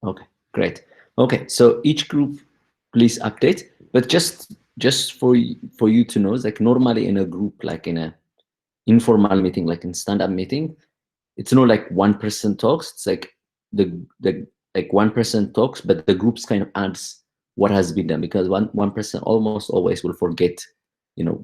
Okay, great. Okay, so each group, please update. But just for you to know, it's like normally in a group, like in a informal meeting, like in stand-up meeting, it's not like one person talks. It's like the like one person talks, but the groups kind of adds what has been done, because one person almost always will forget,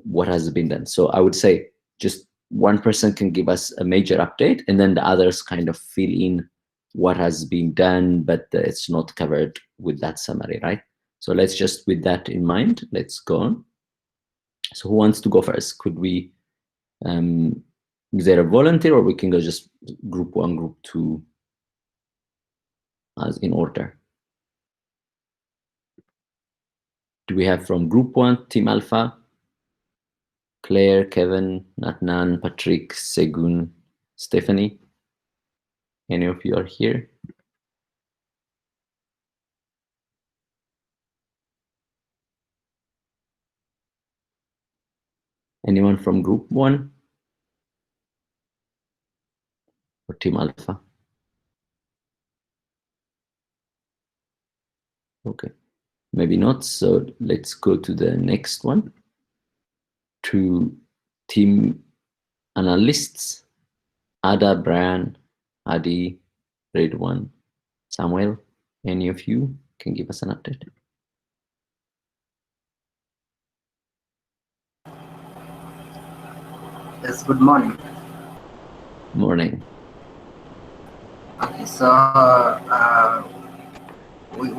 what has been done. So I would say just one person can give us a major update, and then the others kind of fill in what has been done, but it's not covered with that summary, right? So let's just, with that in mind, let's go on. So who wants to go first? Could we, is there a volunteer, or we can go just group one, group two, as in order? Do we have from group one, Team Alpha? Claire, Kevin, Natnan, Patrick, Segun, Stephanie? Any of you are here? Anyone from group one or Team Alpha? Okay, maybe not. So let's go to the next one, to Team Analysts. Ada, Brian, Adi, Red One, Samuel. Any of you can give us an update? Yes, good morning. Morning. Okay, so we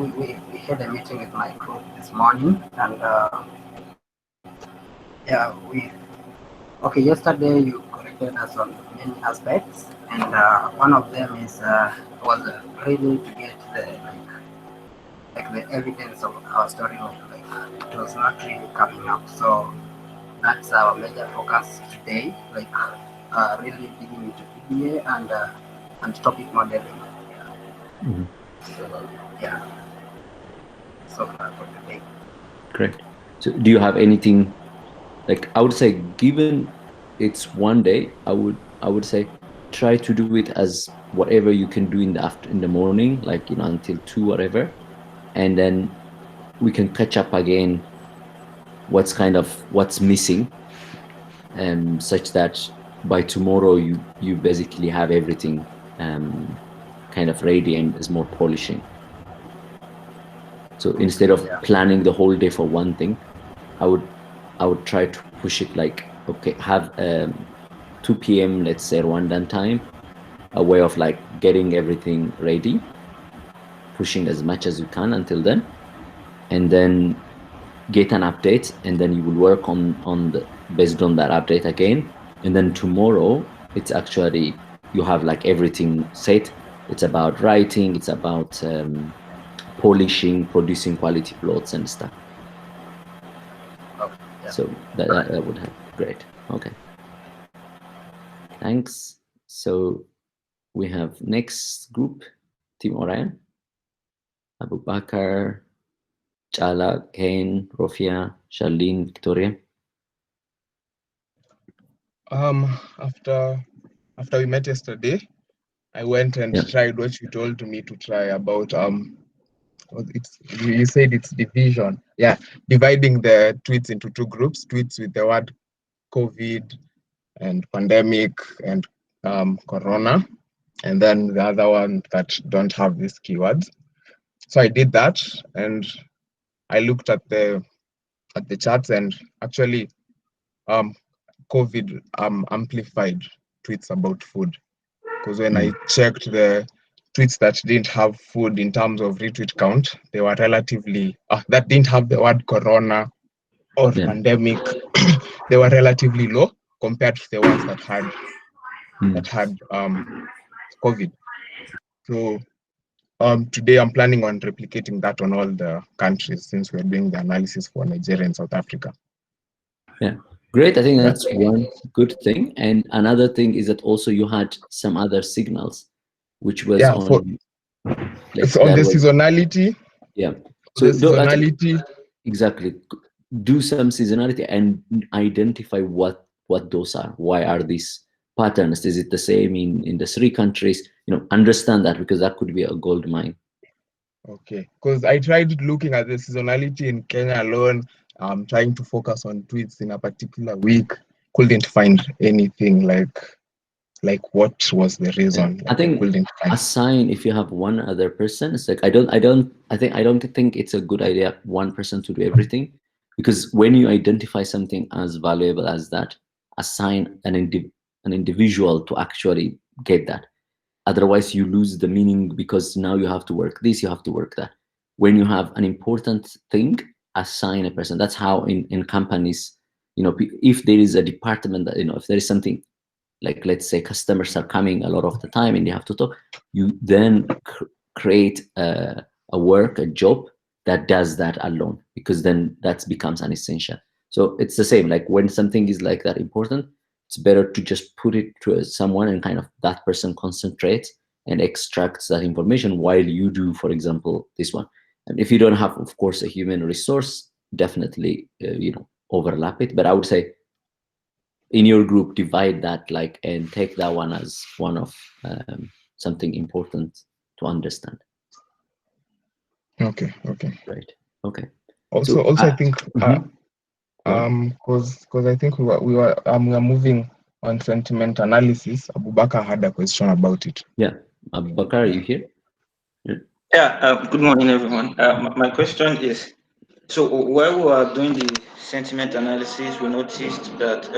had a meeting with my group this morning, and yeah, yesterday you corrected us on many aspects, and one of them is was really to get the evidence of our story. It was not really coming up, so that's our major focus today. Really digging into PDA and topic modeling. Mm-hmm. So yeah, so far for today. Great. So do you have anything, like, I would say, given it's one day, I would say try to do it as whatever you can do in the morning, like, until 2, whatever, and then we can catch up again what's missing, such that by tomorrow you basically have everything kind of ready and is more polishing. So instead of planning the whole day for one thing, I would try to push it, like, okay, have 2 p.m. let's say Rwandan time, a way of like getting everything ready, pushing as much as you can until then, and then get an update, and then you will work based on that update again, and then tomorrow it's actually, you have like everything set. It's about writing, it's about polishing, producing quality plots and stuff. Okay, yeah. So that would help. Great. Okay, thanks. So we have next group, Team Orion, Abu Bakar, Chala, Kane, Rofia, Charlene, Victoria. After we met yesterday, I went and tried what you told me to try about you said it's division. Yeah, dividing the tweets into 2 groups, tweets with the word COVID and pandemic and corona, and then the other one that don't have these keywords. So I did that, and I looked at the charts, and actually COVID amplified tweets about food, because when I checked the tweets that didn't have food in terms of retweet count, they were relatively that didn't have the word corona or pandemic, they were relatively low compared to the ones that had COVID. So today I'm planning on replicating that on all the countries, since we're doing the analysis for Nigeria and South Africa. Yeah, great. I think that's one good thing. And another thing is that also you had some other signals, which was on it's on the seasonality. Yeah. So the seasonality. Exactly. Do some seasonality and identify what those are. Why are these patterns? Is it the same in the 3 countries? Understand that, because that could be a gold mine. Okay, because I tried looking at the seasonality in Kenya alone, trying to focus on tweets in a particular week, couldn't find anything like what was the reason. I Like I think couldn't find. assign, if you have one other person, it's like I don't think it's a good idea one person to do everything, because when you identify something as valuable as that, assign an individual to actually get that. Otherwise you lose the meaning, because now you have to work this, you have to work that. When you have an important thing, assign a person. That's how in companies, if there is a department that, if there is something, like let's say customers are coming a lot of the time and you have to talk, you then create a job that does that alone, because then that becomes an essential. So it's the same, like when something is like that important, it's better to just put it to someone, and kind of that person concentrates and extracts that information while you do, for example, this one. And if you don't have, of course, a human resource, definitely overlap it. But I would say in your group, divide that, like, and take that one as one of something important to understand. Okay. Right. Okay. Also, So I think mhm. because I think we are moving on sentiment analysis. Abubakar had a question about it. Yeah, Bakar, are you here? Yeah, good morning, everyone. My question is, so while we were doing the sentiment analysis, we noticed that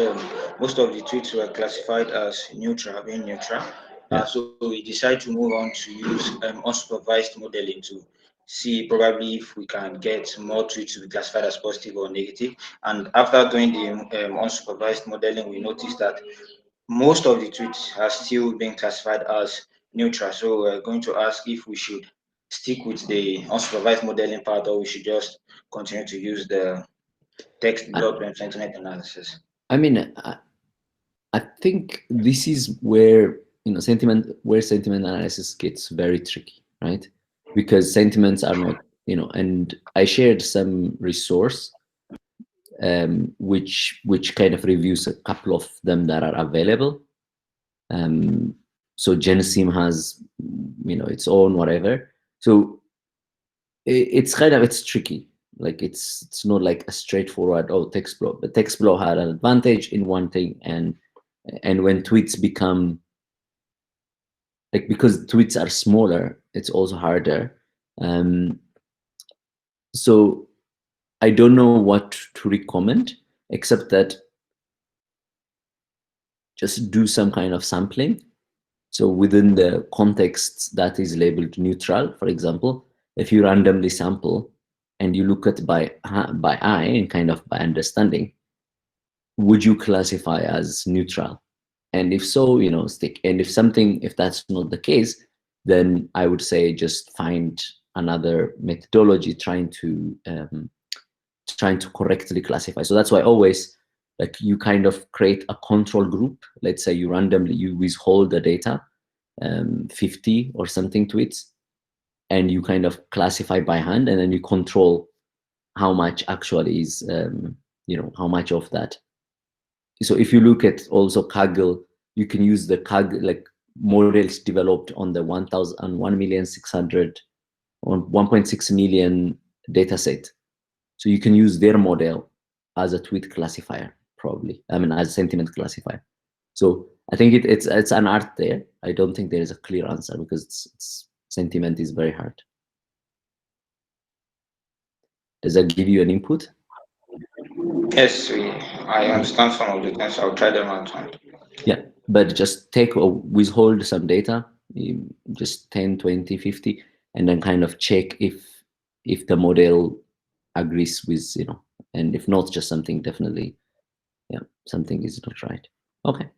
most of the tweets were classified as neutral, being neutral. Yeah. So we decided to move on to use unsupervised modeling to see probably if we can get more tweets to be classified as positive or negative. And after doing the unsupervised modeling, we noticed that most of the tweets are still being classified as neutral. So we're going to ask if we should stick with the unsupervised modeling part, or we should just continue to use the text block and sentiment analysis. I mean, I think this is where sentiment analysis gets very tricky, right? Because sentiments are not, and I shared some resource which kind of reviews a couple of them that are available. So Genesim has its own whatever. So it's tricky. Like it's not like a straightforward TextBlow, but TextBlow had an advantage in one thing, and when tweets become, like, because tweets are smaller, it's also harder. So I don't know what to recommend, except that just do some kind of sampling. So within the context that is labeled neutral, for example, if you randomly sample and you look at by eye and kind of by understanding, would you classify as neutral? And if so, stick. And if that's not the case, then I would say just find another methodology trying to correctly classify. So that's why always, like, you kind of create a control group. Let's say you withhold the data, 50 or something tweets, and you kind of classify by hand, and then you control how much actually is, how much of that. So if you look at also Kaggle, you can use the Kaggle, like, models developed on the 1.6 million data set. So you can use their model as a tweet classifier, probably. I mean, as a sentiment classifier. So I think it's an art there. I don't think there is a clear answer, because sentiment is very hard. Does that give you an input? Yes, I understand some of the things. I'll try them out. Yeah, but just withhold some data, just 10, 20, 50, and then kind of check if the model agrees with, and if not, just something definitely, something is not right. Okay.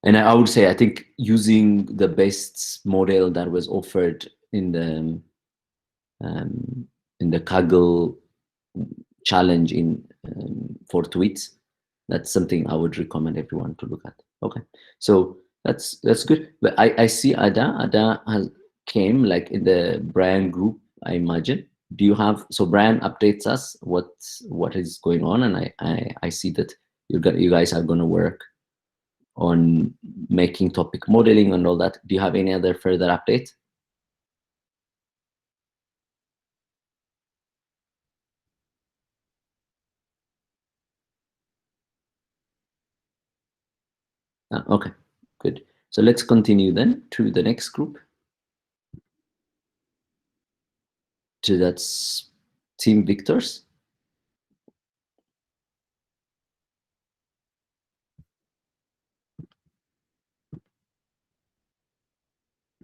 And I would say, I think using the best model that was offered in the Kaggle challenge for tweets, that's something I would recommend everyone to look at. Okay, so that's good. But I see Ada came, like, in the Brian group, I imagine. Do you have, so Brian updates us what is going on, and I see that you guys are going to work on making topic modeling and all that. Do you have any other further update? Okay, good. So let's continue then to the next group. So that's Team Victors.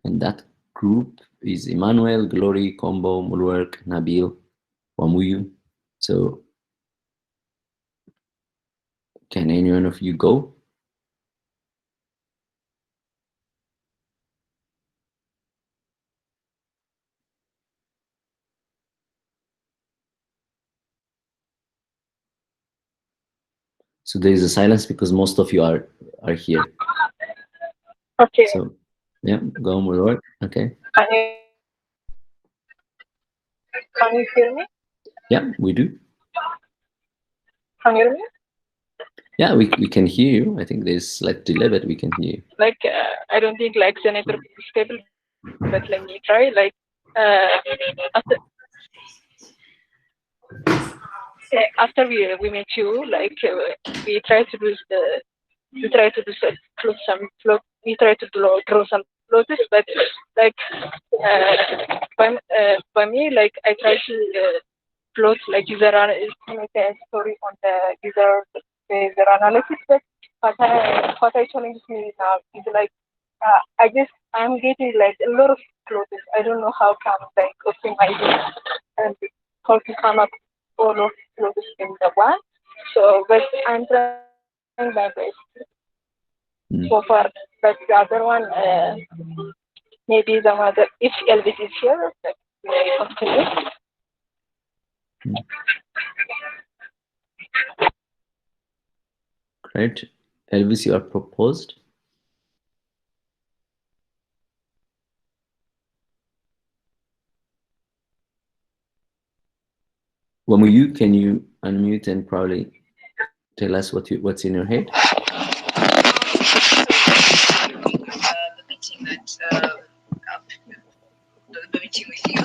And that group is Emmanuel, Glory, Combo, Mulowork, Nabil, Wamuyu. So can any one of you go? So there is a silence because most of you are here. Okay. So yeah, go Mulowork. Okay. Can you hear me? Yeah, we do. Can you hear me? Yeah, we can hear you. I think there's slight delay, but we can hear you. Like I don't think like the network is stable, but let me try. Like after we met you, like we try to do some float. We try to draw some floats, but like by me, like I try to float like user make a story on the user analysis. But what I challenge me now is like I'm getting like a lot of floats. I don't know how come like optimize it and how to come up all of floats in the one. So, but I'm trying my best so far. But the other one, maybe the other, if Elvis is here, like, may continue. Great. Elvis, you are proposed. Wamuyu, can you unmute and probably tell us what's in your head? The meeting the meeting with you,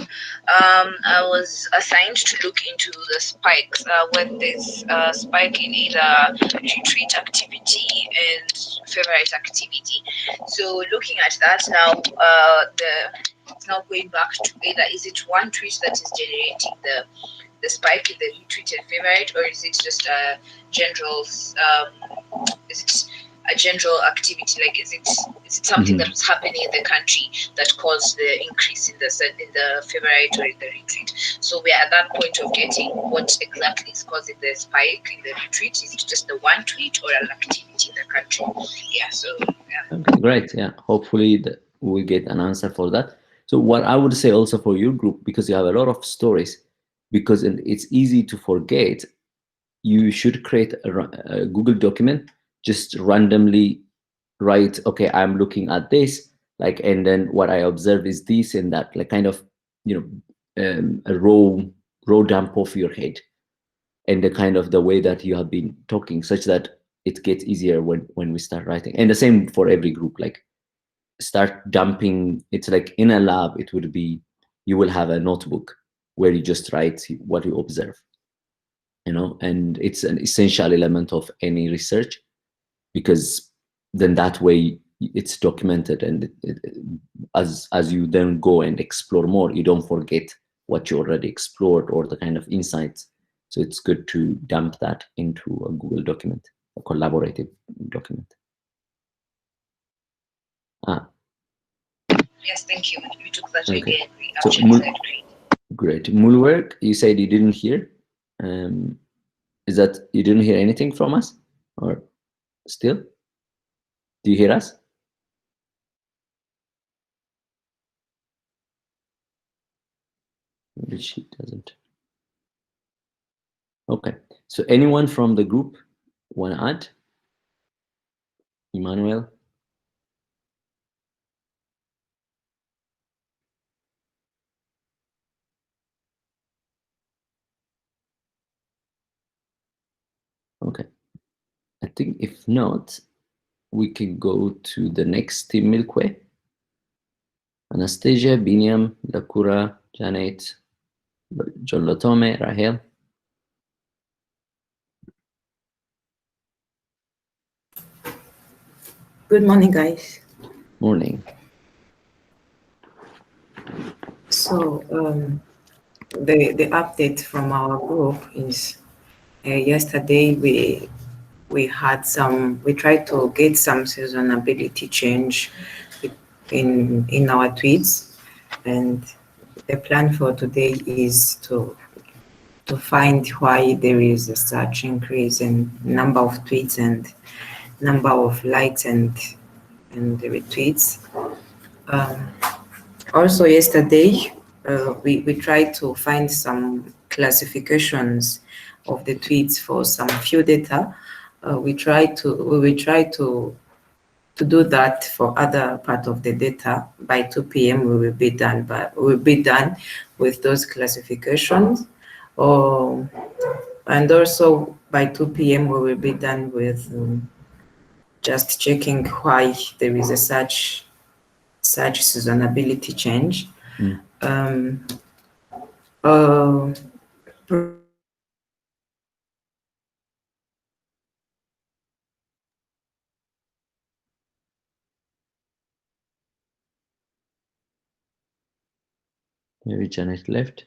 I was assigned to look into the spikes when there's a spike in either retreat activity and favorite activity. So looking at that now, it's now going back to either is it one tweet that is generating the spike in the retweet and favorite, or is it just a general is it a general activity? Like, is it something that was happening in the country that caused the increase in the favorite or in the retreat? So we are at that point of getting what exactly is causing the spike in the retreat. Is it just the one tweet or an activity in the country? Yeah. So yeah. Okay, great. Yeah. Hopefully we'll get an answer for that. So what I would say also for your group, because you have a lot of stories, because it's easy to forget, you should create a Google document, just randomly write, okay, I'm looking at this, like, and then what I observe is this and that, like kind of, a raw dump of your head, and the kind of the way that you have been talking, such that it gets easier when we start writing. And the same for every group, like start dumping. It's like in a lab, it would be, you will have a notebook where you just write what you observe, and it's an essential element of any research, because then that way it's documented, and as you then go and explore more, you don't forget what you already explored or the kind of insights. So it's good to dump that into a Google document, a collaborative document. Yes, thank you. We took that Okay. idea. We So actually said great. Great. Mulowork, you said you didn't hear. Is that you didn't hear anything from us, or still? Do you hear us? Maybe she doesn't. Okay. So anyone from the group want to add? Emmanuel? Okay. I think if not, we can go to the next team, Milkway. Anastasia, Biniam, Lakura, Janet, John Lotome, Rahel. Good morning, guys. Morning. So the update from our group is yesterday we tried to get some seasonality change in our tweets, and the plan for today is to find why there is such increase in number of tweets and number of likes and retweets. Also yesterday, we tried to find some classifications of the tweets for some few data. We will try to do that for other part of the data. By 2 p.m. we will be done, but we will be done with those classifications. And also by 2 p.m. we will be done with just checking why there is a such seasonality change. Maybe Janet left.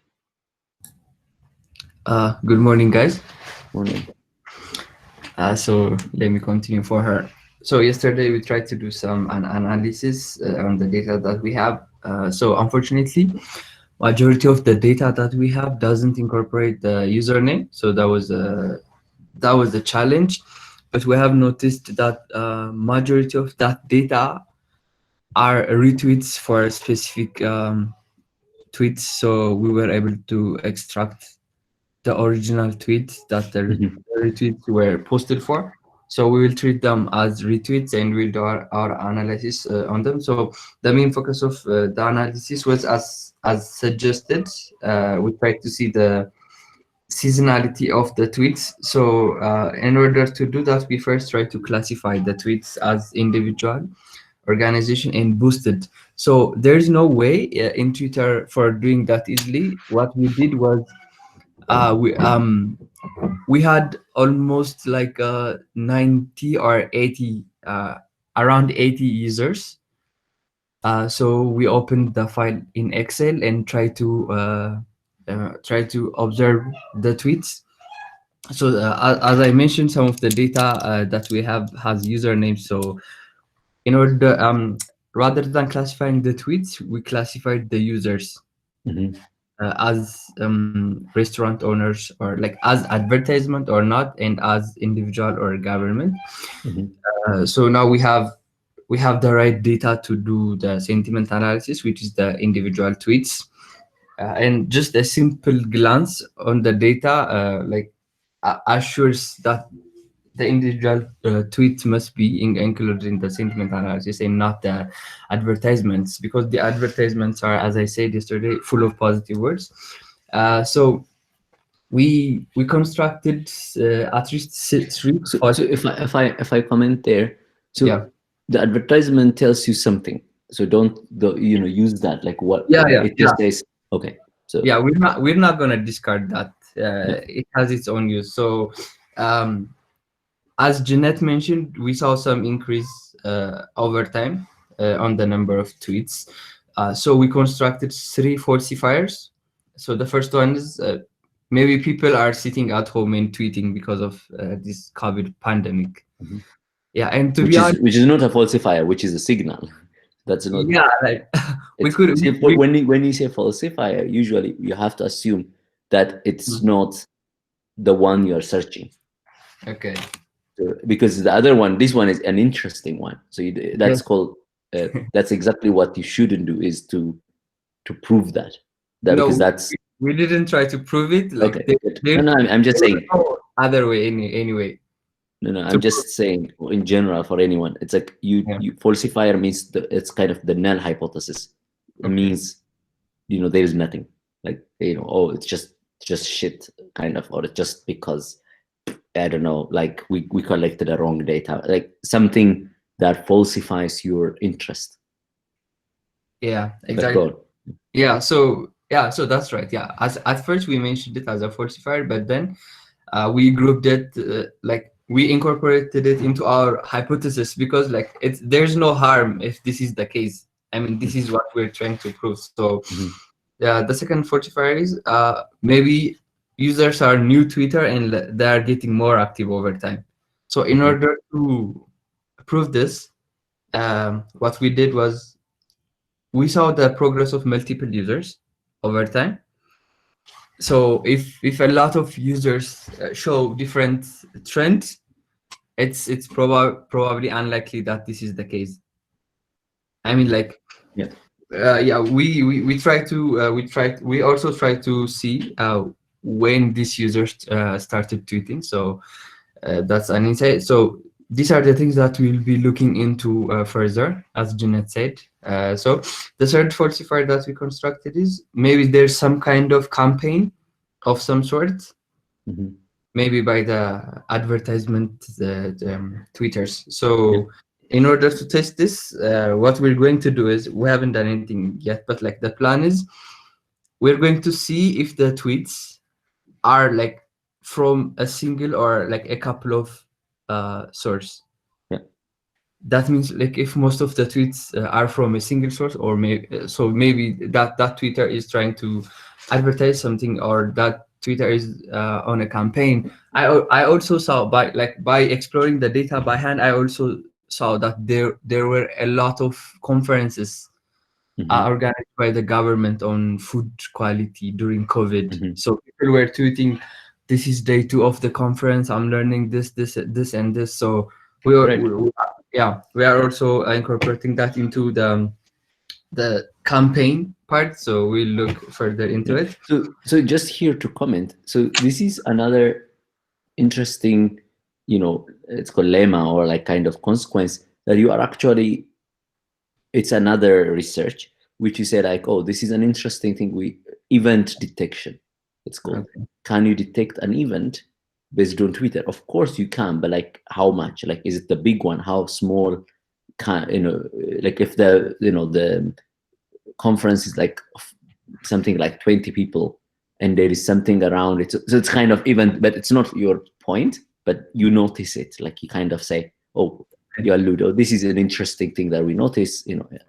Good morning, guys. Morning. So let me continue for her. So yesterday we tried to do an analysis on the data that we have. So unfortunately, majority of the data that we have doesn't incorporate the username. So that was a challenge. But we have noticed that majority of that data are retweets for specific tweets. So we were able to extract the original tweets that the retweets were posted for. So we will treat them as retweets and we'll do our analysis on them. So the main focus of the analysis was as suggested. We tried to see the seasonality of the tweets. So in order to do that, we first try to classify the tweets as individual, organization, and boosted. So there's no way in Twitter for doing that easily. What we did was we had almost like 90 or 80 around 80 users. So we opened the file in Excel and try to observe the tweets. So as I mentioned, some of the data that we have has usernames. So in order rather than classifying the tweets, we classified the users as restaurant owners, or like as advertisement or not, and as individual or government. So now we have the right data to do the sentiment analysis, which is the individual tweets. And just a simple glance on the data assures that the individual tweet must be included in the sentiment analysis and not the advertisements, because the advertisements are, as I said yesterday, full of positive words. So we constructed at least three. So if I comment there, so yeah, the advertisement tells you something. So don't use that like what it just says. Okay. So yeah, we're not gonna discard that. It has its own use. So as Jeanette mentioned, we saw some increase over time on the number of tweets. So we constructed 3 falsifiers. So the first one is maybe people are sitting at home and tweeting because of this COVID pandemic. Yeah, and to be honest, which is not a falsifier, which is a signal. That's not. Yeah, like when you say falsifier, usually you have to assume that it's not the one you're searching. Okay. Because the other one, this one is an interesting one. So that's called. That's exactly what you shouldn't do, is to prove that. No, because that's. We didn't try to prove it. Like Okay. No, I'm just saying. Other way, anyway. No, I'm just saying in general for anyone. It's like you falsifier means it's kind of the null hypothesis. It means there is nothing, like it's just shit kind of, or just because I don't know, like we collected the wrong data, like something that falsifies your interest. Yeah, exactly. So that's right. Yeah, at first we mentioned it as a falsifier, but then we grouped it like we incorporated it into our hypothesis because like there's no harm if this is the case. I mean, this is what we're trying to prove. So yeah, the second falsifier is maybe users are new Twitter and they are getting more active over time. So in order to prove this, what we did was we saw the progress of multiple users over time. So if a lot of users show different trends, it's probably unlikely that this is the case. I mean, like, yeah, we also try to see when these users started tweeting. So that's an insight. So these are the things that we'll be looking into further, as Jeanette said. So the third falsifier that we constructed is maybe there's some kind of campaign of some sort, maybe by the advertisement, the tweeters. So in order to test this, what we're going to do is, we haven't done anything yet, but like the plan is, we're going to see if the tweets are like from a single or like a couple of source. That means like if most of the tweets are from a single source, or maybe that Twitter is trying to advertise something, or that Twitter is on a campaign. I also saw by exploring the data by hand, I also saw that there were a lot of conferences organized by the government on food quality during COVID. So people were tweeting, "This is day 2 of the conference. I'm learning this, and this." So we are also incorporating that into the campaign part. So we'll look further into it. So just here to comment. So this is another interesting, it's called lemma, or like kind of consequence, that you are actually, it's another research which you say like, oh, this is an interesting thing. Event detection, it's called. Can you detect an event based on Twitter? Of course you can, but like how much? Like, is it the big one? How small? Like if the conference is like something like 20 people and there is something around it, so it's kind of event, but it's not your point, but you notice it. Like you kind of say, oh, you allude, oh, this is an interesting thing that we notice.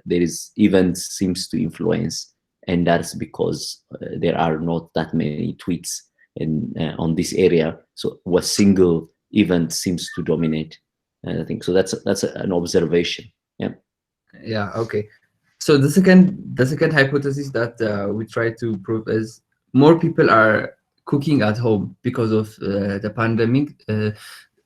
There is events seems to influence, and that's because there are not that many tweets on this area. So what single event seems to dominate? I think so. That's an observation. Yeah. Okay. So the second hypothesis that we try to prove is more people are cooking at home because of the pandemic,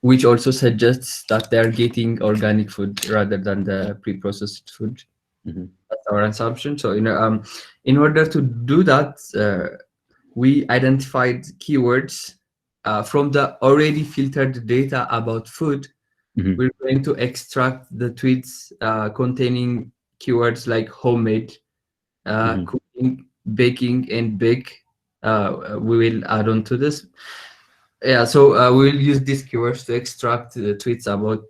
which also suggests that they are getting organic food rather than the pre-processed food. That's our assumption. So in order to do that, we identified keywords from the already filtered data about food. We're going to extract the tweets containing keywords like homemade, cooking, baking, and bake. We will add on to this. Yeah, so we will use these keywords to extract the tweets about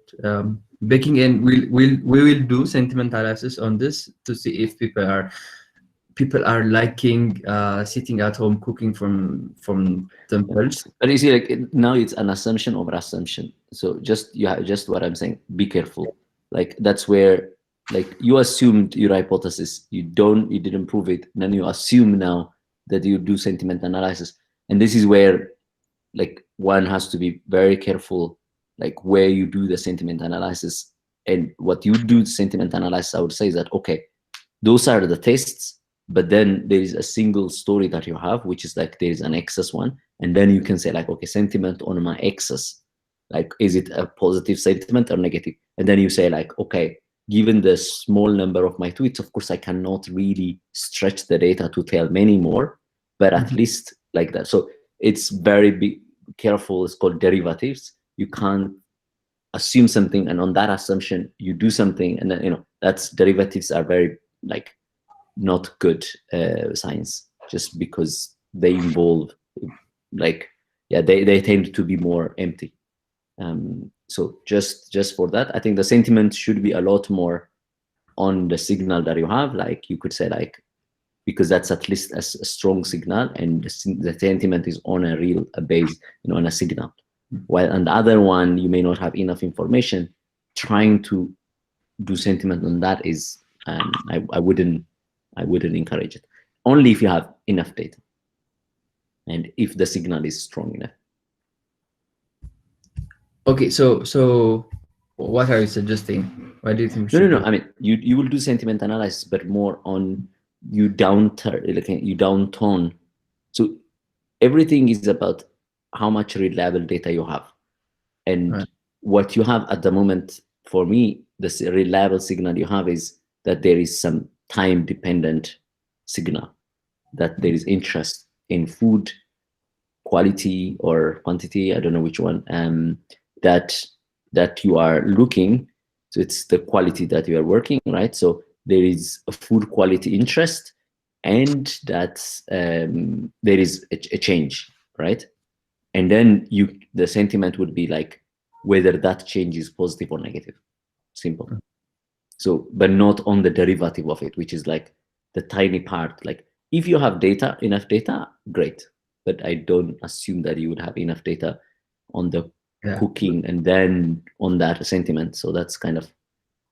baking, and we will do sentiment analysis on this to see if people are liking sitting at home cooking from themselves. But you see, like now it's an assumption over assumption. So just what I'm saying, be careful. Like that's where, like, you assumed your hypothesis, you didn't prove it, and then you assume now that you do sentiment analysis, and this is where, like, one has to be very careful, like where you do the sentiment analysis. And what you do sentiment analysis, I would say, is that okay, those are the tests, but then there is a single story that you have, which is like there is an excess one, and then you can say like, okay, sentiment on my excess, like is it a positive sentiment or negative? And then you say like, okay, given the small number of my tweets, of course I cannot really stretch the data to tell many more, but at least like that. So it's very careful. It's called derivatives. You can't assume something, and on that assumption you do something, and then that's derivatives are very like not good science, just because they involve like they tend to be more empty. So just for that, I think the sentiment should be a lot more on the signal that you have. Like you could say like, because that's at least a strong signal, and the sentiment is on a base, on a signal. while on the other one you may not have enough information. Trying to do sentiment on that is I wouldn't encourage it. Only if you have enough data and if the signal is strong enough. Okay, so what are you suggesting? Why do you think? No. I mean, you will do sentiment analysis, but more on you downtone. So everything is about how much reliable data you have, and Right. what you have at the moment. For me, the reliable signal you have is that there is some time-dependent signal, that there is interest in food quality or quantity. I don't know which one. That you are looking. So it's the quality that you are working, right? So there is a food quality interest, and that there is a change, right? And then the sentiment would be like whether that change is positive or negative. Simple. So, but not on the derivative of it, which is like the tiny part. Like if you have data, enough data, great. But I don't assume that you would have enough data on the cooking and then on that sentiment. So that's kind of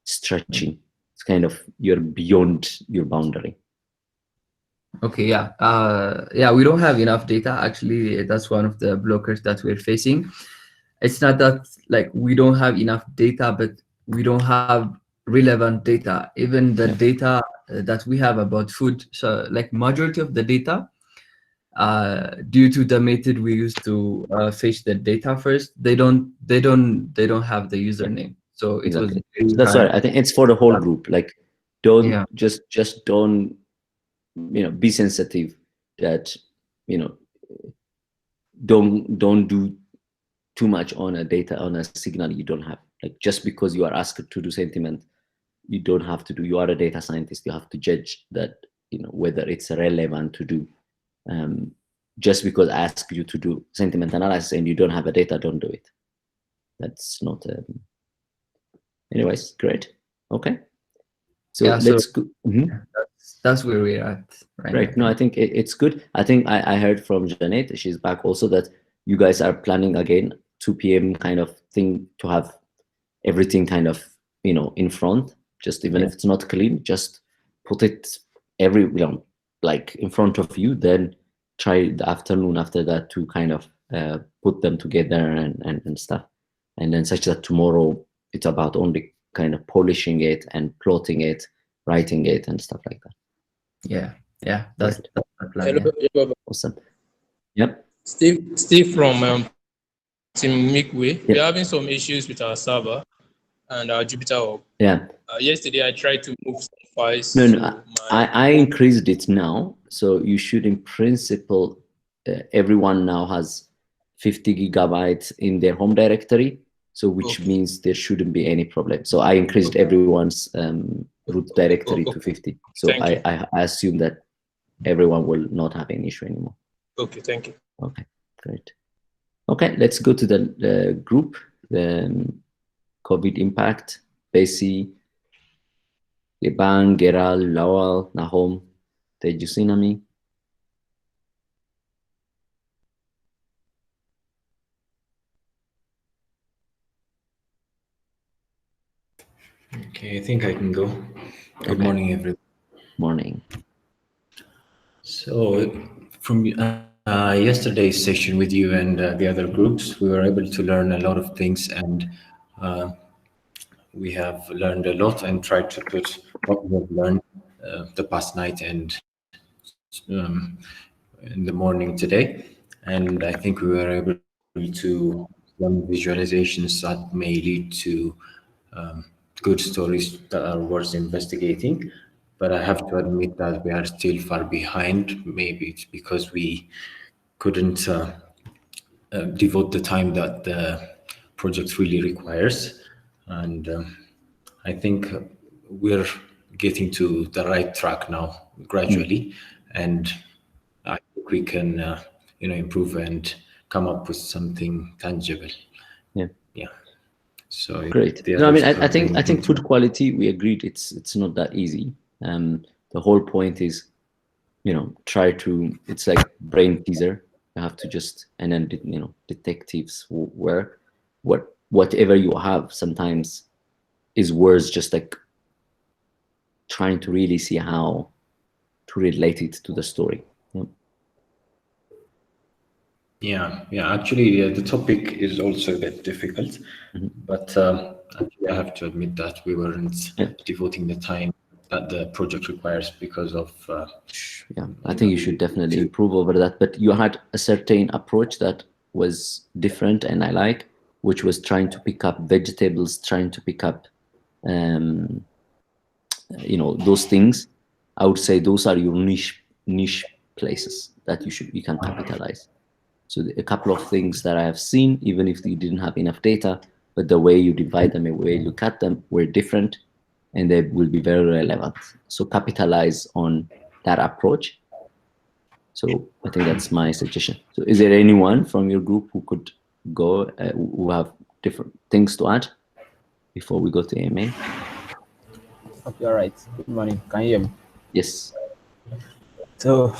stretching. It's kind of you're beyond your boundary. Okay, yeah, we don't have enough data. Actually, that's one of the blockers that we're facing. It's not that like we don't have enough data, but we don't have relevant data. Even the data that we have about food, so like majority of the data, due to the method we use to fetch the data first, they don't have the username. So it was Exactly. very So that's hard. why I think it's for the whole group. Like, don't just don't be sensitive that don't do too much on a data on a signal you don't have. Like just because you are asked to do sentiment, you don't have to do. You are a data scientist. You have to judge that whether it's relevant to do. Just because I ask you to do sentiment analysis and you don't have a data, don't do it. That's not. Anyways, great. Okay. So let's go. That's where we're at right. No, I think it's good. I think I heard from Janet, she's back also, that you guys are planning again 2 p.m. kind of thing to have everything kind of in front. Just even if it's not clean, just put it like in front of you. Then try the afternoon after that to kind of put them together and stuff, and then such that tomorrow it's about only kind of polishing it and plotting it, writing it, and stuff like that. Yeah, that's the plan. Hello, Yeah. Awesome. Yep. Steve from Team Mikwe. We're having some issues with our server and our Jupyter Hub. Yeah. Yesterday I tried to move some files. No, I increased it now, so you should, in principle, everyone now has 50 gigabytes in their home directory. So which means there shouldn't be any problem. So I increased everyone's root directory to 50. So I assume that everyone will not have any issue anymore. Okay, thank you. Okay, great. Okay, let's go to the group, the COVID impact. Basi, Liban, Geral, Lawal, Nahom, Tejusinami. Okay, I think I can go. Good morning, everyone. Morning. So from yesterday's session with you and the other groups, we were able to learn a lot of things, and we have learned a lot and tried to put what we have learned the past night and in the morning today. And I think we were able to learn visualizations that may lead to good stories that are worth investigating. But I have to admit that we are still far behind. Maybe it's because we couldn't devote the time that the project really requires. And I think we're getting to the right track now, gradually. And I think we can, improve and come up with something tangible. Yeah. So great. No, I mean, I think food quality, we agreed it's not that easy. The whole point is, try to, it's like brain teaser. You have to just, and then detectives where whatever you have sometimes is worth just like trying to really see how to relate it to the story. Yeah. Actually, the topic is also a bit difficult, but actually, I have to admit that we weren't devoting the time that the project requires because of. I think you should definitely improve over that. But you had a certain approach that was different, and I like, which was trying to pick up vegetables, trying to pick up, those things. I would say those are your niche places that you can capitalize. So a couple of things that I have seen, even if you didn't have enough data, but the way you divide them, the way you look at them were different, and they will be very relevant. So capitalize on that approach. So I think that's my suggestion. So is there anyone from your group who could go, who have different things to add before we go to AMA? Okay, all right. Good morning. Can you hear me? Yes. So,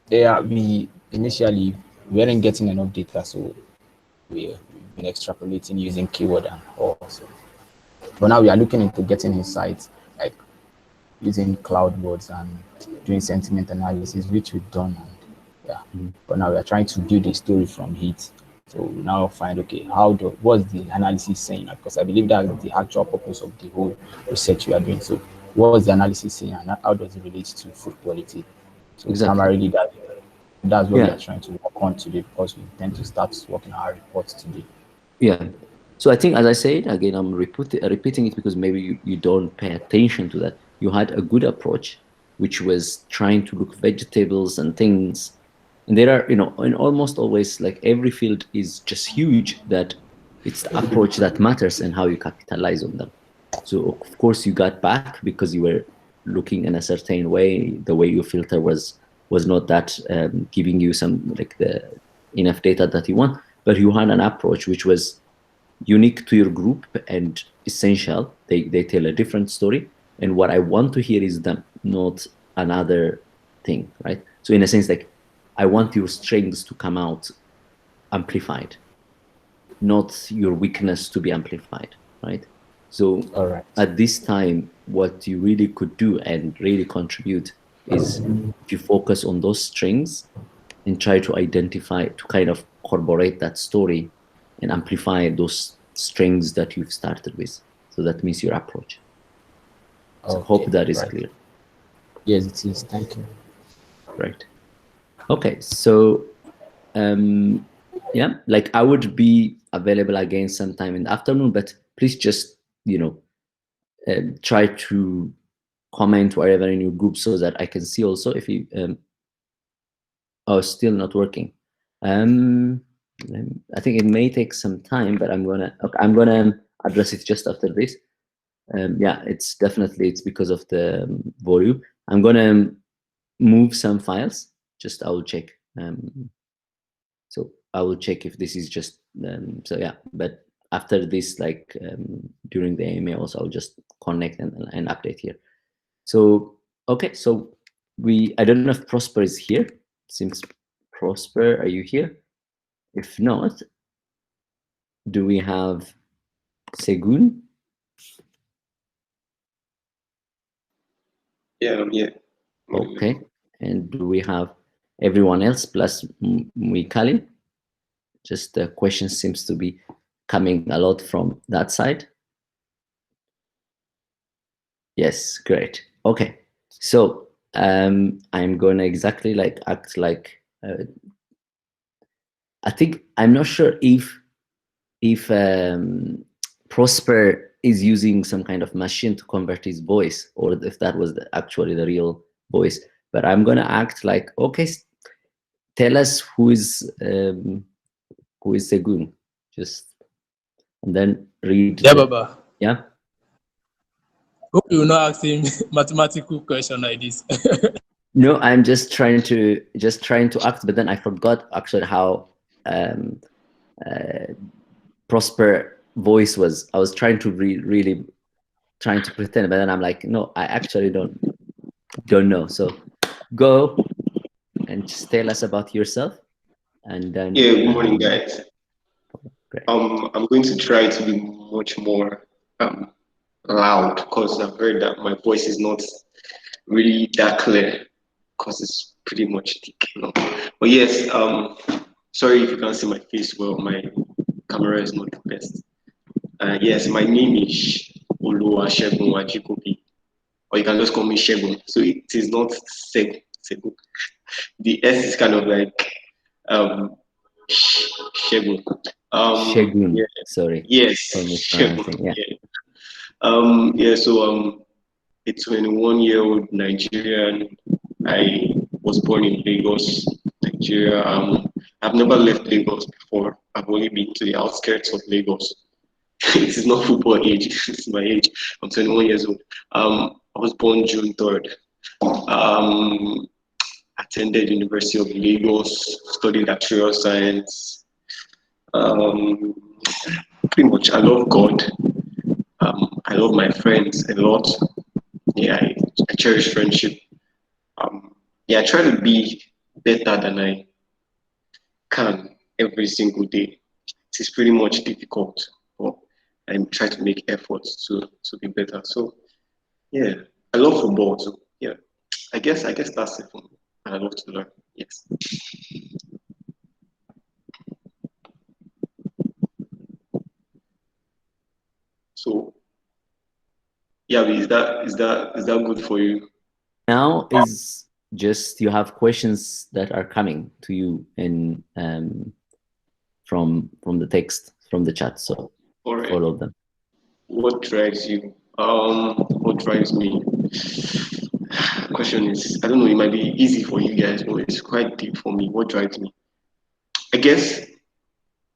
yeah, we initially weren't getting enough data, so we've been extrapolating using keyword and all. So, but now we are looking into getting insights, like using cloud boards and doing sentiment analysis, which we've done. And yeah, but now we are trying to build a story from it. So we now find, okay, what's the analysis saying? Because I believe that's the actual purpose of the whole research we are doing. So what's the analysis saying, and how does it relate to food quality? So primarily that's what we are trying to work on today, because we intend to start working on our reports today. Yeah. So I think, as I said, again, I'm repeating it because maybe you don't pay attention to that. You had a good approach, which was trying to look vegetables and things. And there are, and almost always, like every field is just huge, that it's the approach that matters and how you capitalize on them. So of course you got back because you were looking in a certain way. The way you filter was not that giving you some like the enough data that you want, but you had an approach which was unique to your group and essential. They tell a different story, and what I want to hear is them, not another thing, right? So in a sense, like I want your strengths to come out amplified, not your weakness to be amplified, right? So at this time, what you really could do and really contribute is to focus on those strengths and try to identify, to kind of corroborate that story and amplify those strengths that you've started with. So that means your approach. So hope that is clear. Yes, it is. Thank you. Right. Okay. So, yeah, like I would be available again sometime in the afternoon, but please just, try to comment wherever in your group so that I can see also if you, oh, still not working. I think it may take some time, but I'm gonna address it just after this. Yeah, it's because of the volume. I'm gonna move some files. Just I will check. So I will check if this is just so yeah. But after this, like during the AMA, also I'll just connect and update here. So okay, so I don't know if Prosper is here. Seems Prosper, are you here? If not, do we have Segun? Yeah, I'm here. Okay. And do we have everyone else plus Mwikali? Just the question seems to be coming a lot from that side. Yes, great. Okay. So I'm gonna exactly like act like I think I'm not sure if Prosper is using some kind of machine to convert his voice, or if that was actually the real voice. But I'm gonna act like, okay, tell us who is Segun, just and then read. Yeah, Baba. Yeah. Hope you will not ask him mathematical question like this. No, I'm just trying to act, but then I forgot actually how Prosper voice was. I was trying to really trying to pretend, but then I'm like, no, I actually don't know. So go and just tell us about yourself, and then Yeah, good morning, guys. great. I'm going to try to be much more loud because I've heard that my voice is not really that clear because it's pretty much thick, you know. But yes, sorry if you can't see my face well. My camera is not the best. Yes, my name is Oluwa Shegun Wajikobi, or you can just call me Shegun. So it is not Segu. The S is kind of like Shegun. Shegun, Yeah, sorry yes, for Shegun. mispronouncing. Yeah. Yeah. So a 21-year-old Nigerian. I was born in Lagos, Nigeria. I've never left Lagos before. I've only been to the outskirts of Lagos. It is not football age. It's my age. I'm 21 years old. I was born June 3rd. Um, attended University of Lagos, studied actuarial science. Um, pretty much, I love God. I love my friends a lot. Yeah, I cherish friendship. Yeah, I try to be better than I can every single day. It is pretty much difficult, but I try to make efforts to be better. So yeah, I love football. So yeah, I guess that's it for me. And I love to learn. Yes. So yeah, is that good for you? Now is just you have questions that are coming to you in from the text from the chat. So All right. follow them. What drives you? What drives me? Question is, I don't know, it might be easy for you guys, but it's quite deep for me. What drives me? I guess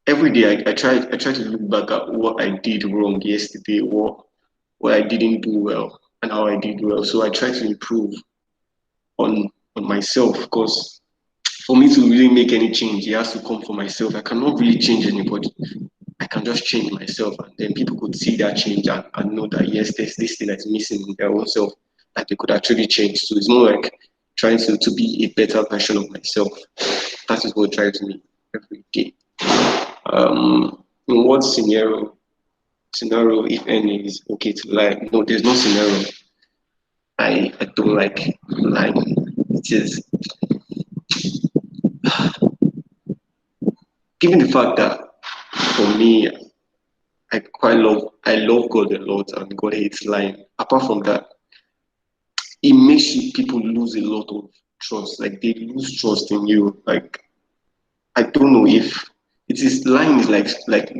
every day I try to look back at what I did wrong yesterday, what I didn't do well, and how I did well. So I try to improve on myself because for me to really make any change, it has to come from myself. I cannot really change anybody. I can just change myself, and then people could see that change and know that yes, there's this thing that's missing in their own self that they could actually change. So it's more like trying to be a better version of myself. That is what drives me every day. In what scenario, if any, is okay to lie? No, there's no scenario. I don't like lying. It is given the fact that for me, I love God a lot, and God hates lying. Apart from that, it makes people lose a lot of trust. Like they lose trust in you. Like I don't know if it is lying is like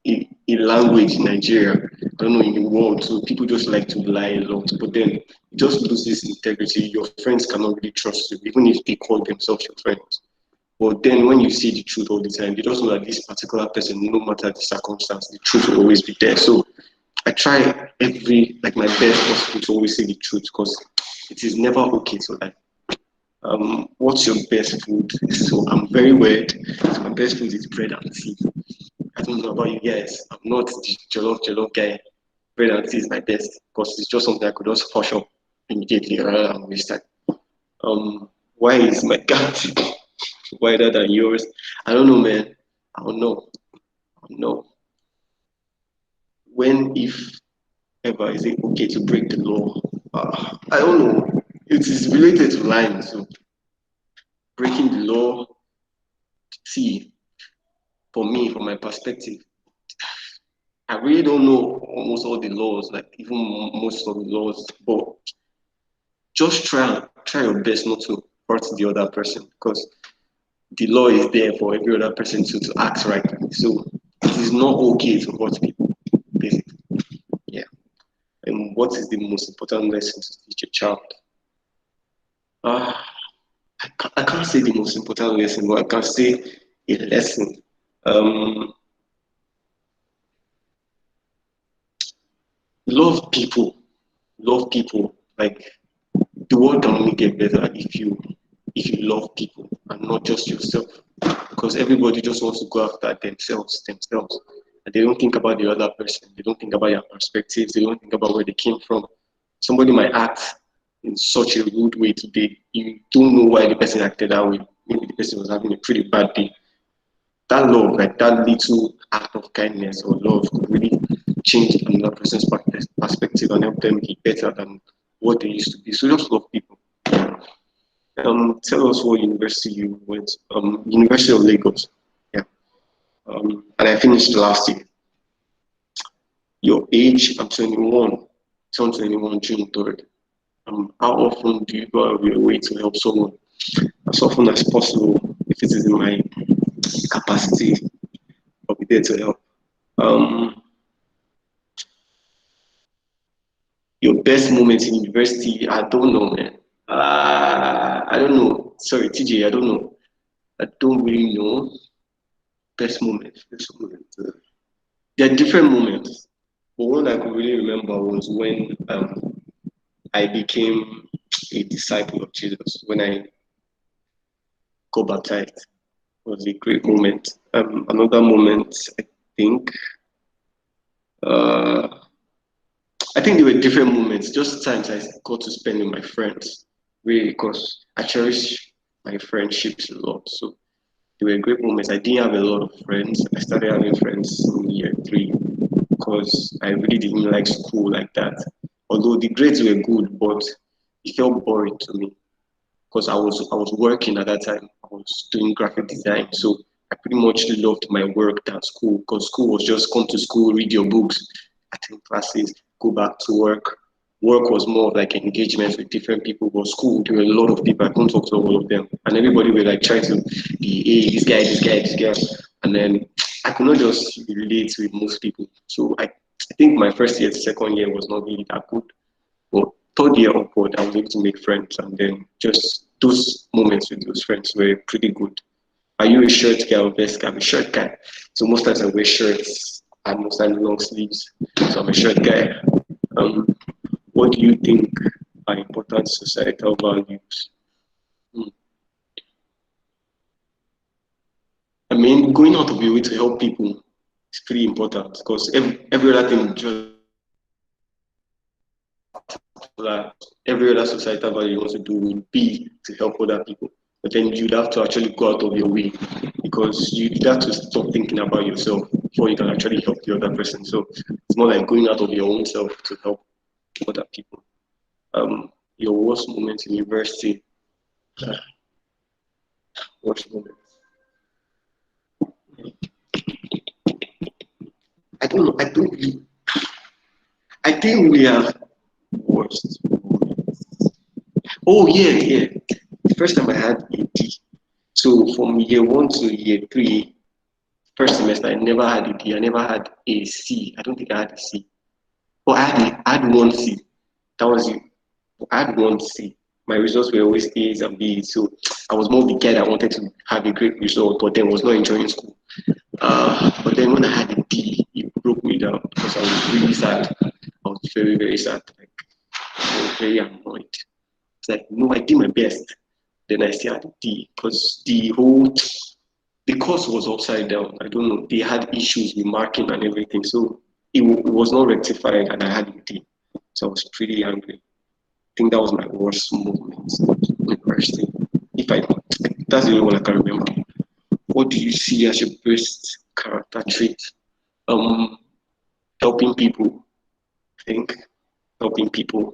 a language in Nigeria. I don't know in the world. So people just like to lie a lot, but then it just loses integrity. Your friends cannot really trust you, even if they call themselves your friends. But then when you see the truth all the time, you just know that this particular person, no matter the circumstance, the truth will always be there. So I try my best possible to always say the truth because it is never okay to lie. What's your best food? So I'm very weird. So my best food is bread and tea. I don't know about you guys. I'm not the jollof guy. Bread and tea is my best because it's just something I could just push up immediately rather than waste time. Why is my gut wider than yours? I don't know, man. I don't know. When, if ever, is it okay to break the law? I don't know. It is related to lying. So breaking the law, see, for me, from my perspective, I really don't know almost all the laws, like even most of the laws, but just try your best not to hurt the other person because the law is there for every other person to act right. So it is not okay to hurt people, basically. Yeah. And what is the most important lesson to teach a child? I can't say the most important lesson, but I can say a lesson. Love people. Like the world can only get better if you love people and not just yourself. Because everybody just wants to go after themselves. And they don't think about the other person. They don't think about your perspectives. They don't think about where they came from. Somebody might act in such a rude way today. You don't know why the person acted that way. Maybe the person was having a pretty bad day. that love, like that little act of kindness or love, could really change another person's perspective and help them be better than what they used to be. So just love people. Tell us what university you went. University of Lagos. Yeah. And I finished last year. Your age, I'm 21. Turned 21 June 3rd. How often do you go out of your way to help someone? As often as possible, if it is in my capacity, I'll be there to help. Your best moment in university, I don't know, man. I don't know. Sorry, TJ, I don't know. I don't really know. Best moment. There are different moments, but one I could really remember was when I became a disciple of Jesus. When I got baptized, it was a great moment. Another moment, think. I think there were different moments, just times I got to spend with my friends, really, because I cherish my friendships a lot. So they were great moments. I didn't have a lot of friends. I started having friends in year 3 because I really didn't like school like that. Although the grades were good, but it felt boring to me because I was working at that time. I was doing graphic design, so I pretty much loved my work than school because school was just come to school, read your books, attend classes, go back to work. Work was more of like engagement with different people, but school, there were a lot of people. I couldn't talk to all of them. And everybody were like trying to be, hey, this guy, this guy, this guy. And then I could not just relate with most people. So I think my first year, second year was not really that good. But third year upward, I was able to make friends. And then just those moments with those friends were pretty good. Are you a shirt guy or vest guy? I'm a shirt guy. So most times I wear shirts and most times long sleeves. So I'm a shirt guy. What do you think are important societal values? I mean, going out of your way to help people is pretty important because every other thing just every other societal value you want to do will be to help other people. But then you'd have to actually go out of your way because you'd have to stop thinking about yourself before you can actually help the other person. So it's more like going out of your own self to help other people. Your worst moment in university. Worst moment. I don't know. I think we have worst. Oh yeah. The first time I had a D. So from year 1 to year 3, first semester, I never had a D. I never had a C. I don't think I had a C. But I had one C. That was it. I had one C. My results were always A's and B's. So I was more the guy that wanted to have a great result, but then was not enjoying school. But then when I had a D, it broke me down because I was really sad. I was very, very sad. Like, I was very annoyed. It's like, no, I did my best. Then I still had a D because the course was upside down. I don't know. They had issues with marking and everything. So it was not rectified and I had a D. So I was pretty angry. I think that was my worst moment in university. That's the only one I can remember. What do you see as your best character trait? Helping people. I think helping people,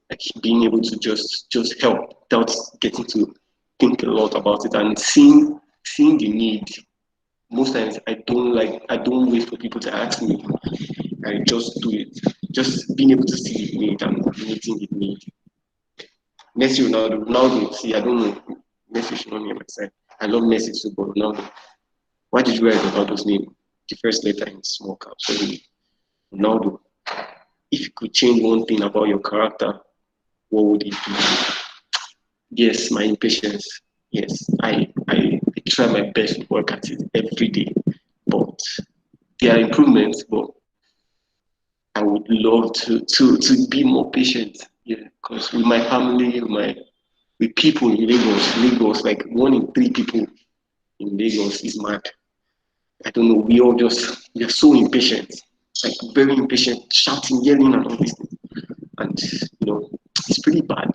like being able to just help without getting to think a lot about it and seeing the need. Most times I don't wait for people to ask me. I just do it. Just being able to see the need and meeting the need. Messi, Ronaldo, see, I don't know. Messi should not be on my side. I love Messi too, but Ronaldo. Why did you write Ronaldo's name? The first letter in small caps. So Ronaldo. If you could change one thing about your character, what would it be? Yes, my impatience. Yes, I try my best to work at it every day, but there are improvements. But I would love to be more patient. Yeah, because with my family, with people in Lagos, like 1 in 3 people in Lagos is mad. I don't know. We are so impatient, like very impatient, shouting, yelling, and all these things. And it's pretty bad.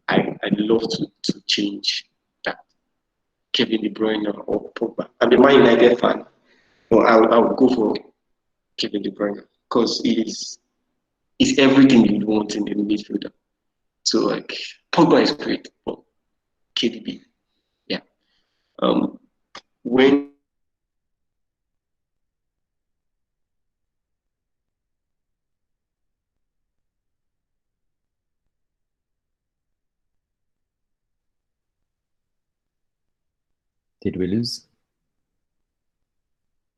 I'd love to change that. Kevin De Bruyne or Pogba. I'm a Man United fan, but I would go for Kevin De Bruyne because he's everything you'd want in a midfielder. So like Pogba is great, but KDB, yeah. When Did we lose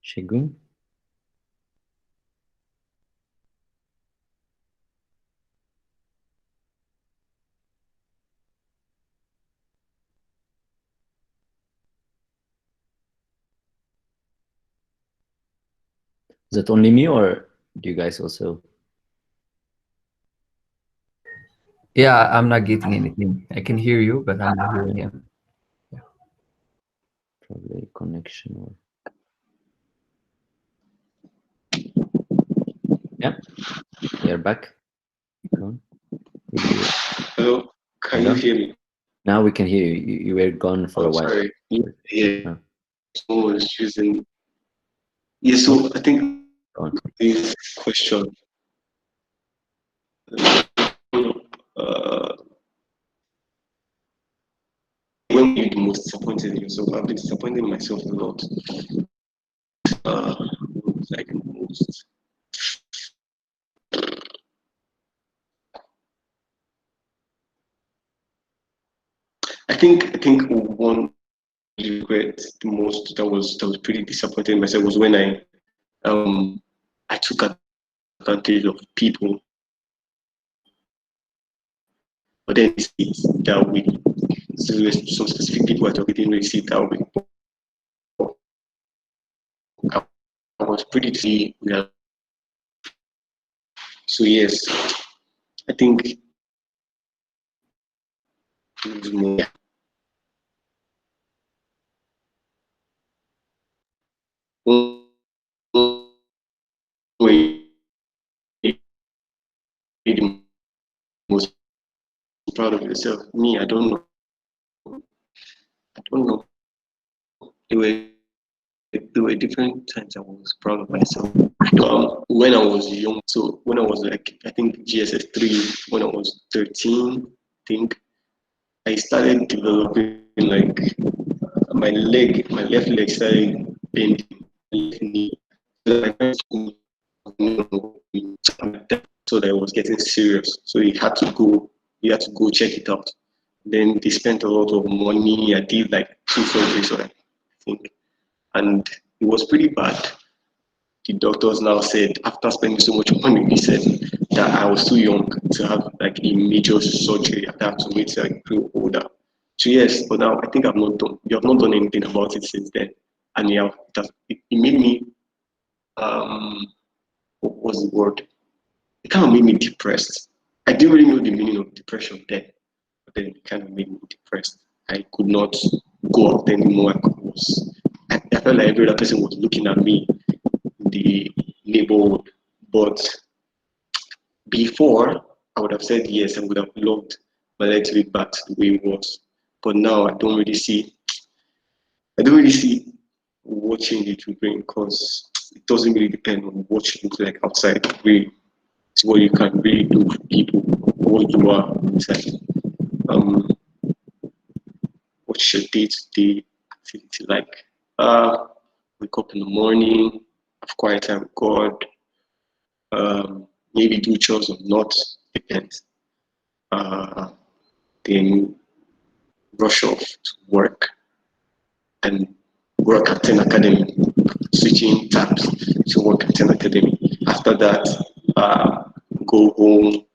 Shegaw? Is it only me, or do you guys also? Yeah, I'm not getting anything. I can hear you, but I'm not hearing him. Yeah. Probably connection or. Yeah, you're back. Go on. hello, can you hear me? Now we can hear you. You were gone for a while. Sorry. Yeah. Someone was using. Yeah, so I think this question. When were you the most disappointed in yourself? I've been disappointed in myself a lot. Like most. I think one regret the most that was pretty disappointing in myself was when I took advantage of people, but then it's that way. So some specific people I didn't really see it that way. I was pretty see. So yes, I think it was more. The most proud of yourself? Me, I don't know. I don't know. There were different times I was proud of myself. When I was young, so when I was like, I think GSS3, when I was 13, I think I started developing like my left leg started bending, left knee. So that I was getting serious. So he had to go check it out. Then they spent a lot of money. I did like 2 surgeries, I think, and it was pretty bad. The doctors now said, after spending so much money, they said that I was too young to have like a major surgery. I have to wait till I grew older. So yes, but now I think I've not done. You have not done anything about it since then, and yeah, it made me what was the word? It kind of made me depressed. I didn't really know the meaning of depression then, but then it kind of made me depressed. I could not go out anymore. I felt like every other person was looking at me in the neighborhood. But before, I would have said yes, I would have loved my leg to be back to the way it was. But now I don't really see what change it will bring because it doesn't really depend on what you look like outside. Really, it's what you can really do for people, what you are inside. What's your day-to-day activity like? Wake up in the morning, have quiet time with God, maybe do chores or not, depends. Then rush off to work and work at 10 Academy, switching tabs to work at 10 Academy. After that, go home,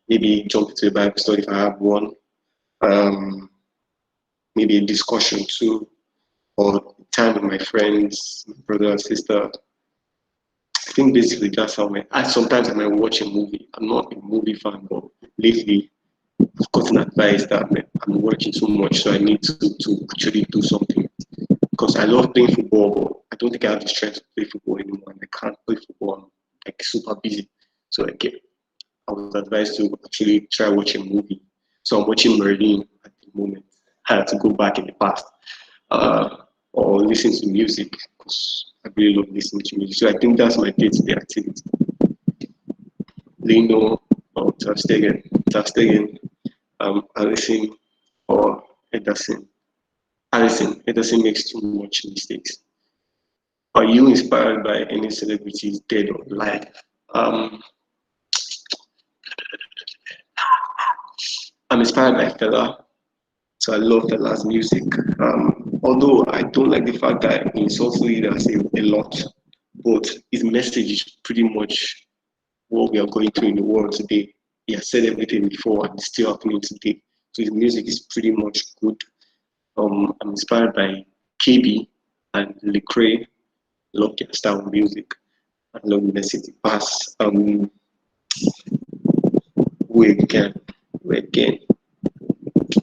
maybe jump into a Bible study if I have one, maybe a discussion too, or time with my friends, my brother and sister. I think basically that's how sometimes I might watch a movie. I'm not a movie fan, but lately I've gotten advice that I'm working too much, so I need to actually do something. Because I love playing football, but I don't think I have the strength to play football anymore. And I can't play football. I'm like super busy. So I was advised to actually try watching a movie. So I'm watching Merlin at the moment. I had to go back in the past. or listen to music, because I really love listening to music. So I think that's my day-to-day activity. Lino or Ter Stegen, Allison or Ederson. Ederson makes too much mistakes. Are you inspired by any celebrities, dead or alive? I'm inspired by Fela, so I love Fela's music. Although I don't like the fact that he insults leaders a lot, but his message is pretty much what we are going through in the world today. He has said everything before and it's still happening today. So his music is pretty much good. I'm inspired by KB and Lecrae. Love their style of music. I love University Pass. Who again?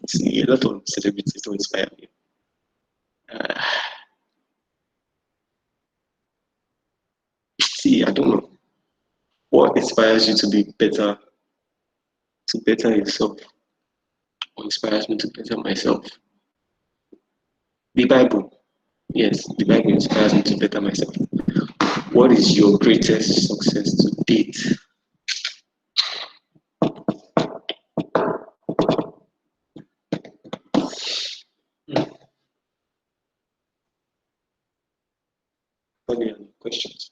See, a lot of celebrities don't inspire me. See, I don't know. What inspires you to be better, to better yourself? What inspires me to better myself? The Bible. Yes, the Bible inspires me to better myself. What is your greatest success to date? Any questions?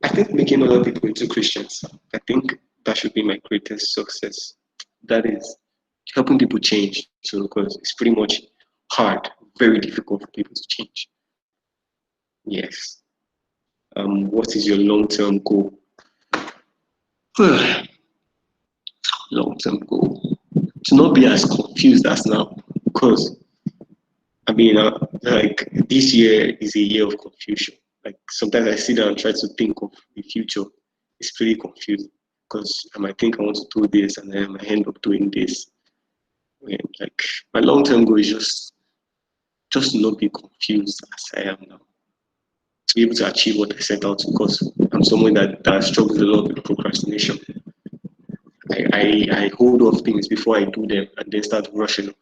I think making other people into Christians. I think that should be my greatest success. That is helping people change. So, because it's pretty much hard, very difficult for people to change. Yes. What is your long-term goal? Long-term goal. To not be as confused as now, because I mean, like this year is a year of confusion. Like sometimes I sit down and try to think of the future. It's pretty confusing because I might think I want to do this and then I might end up doing this. And like my long-term goal is just to not be confused as I am now. To be able to achieve what I set out to, because I'm someone that struggles a lot with procrastination. I hold off things before I do them and then start rushing, and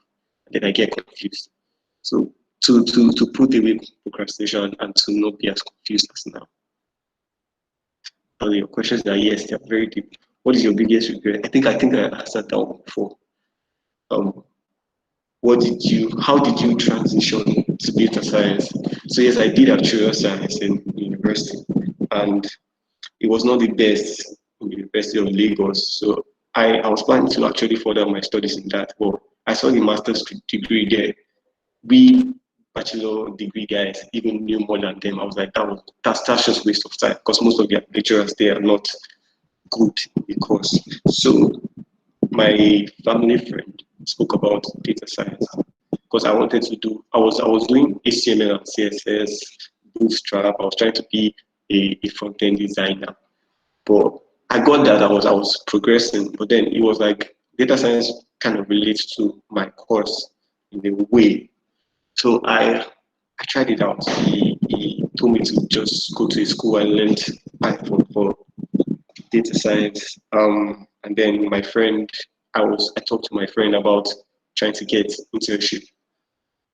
then I get confused. So to put away procrastination and to not be as confused as now. Your questions are yes, they're very deep. What is your biggest regret? I think I answered that one before. How did you transition to data science? So yes, I did actuarial science in university, and it was not the best in the University of Lagos. So I was planning to actually further my studies in that, but I saw the master's degree there. We bachelor degree guys even knew more than them. I was like, that's just waste of time, because most of the lecturers there are not good in the course. So my family friend spoke about data science because I wanted to do. I was doing HTML and CSS, Bootstrap. I was trying to be a front end designer, but I got that I was progressing. But then it was like data science kind of relates to my course in a way. So I tried it out. He told me to just go to a school and learn Python for data science. And then my friend, I talked to my friend about trying to get internship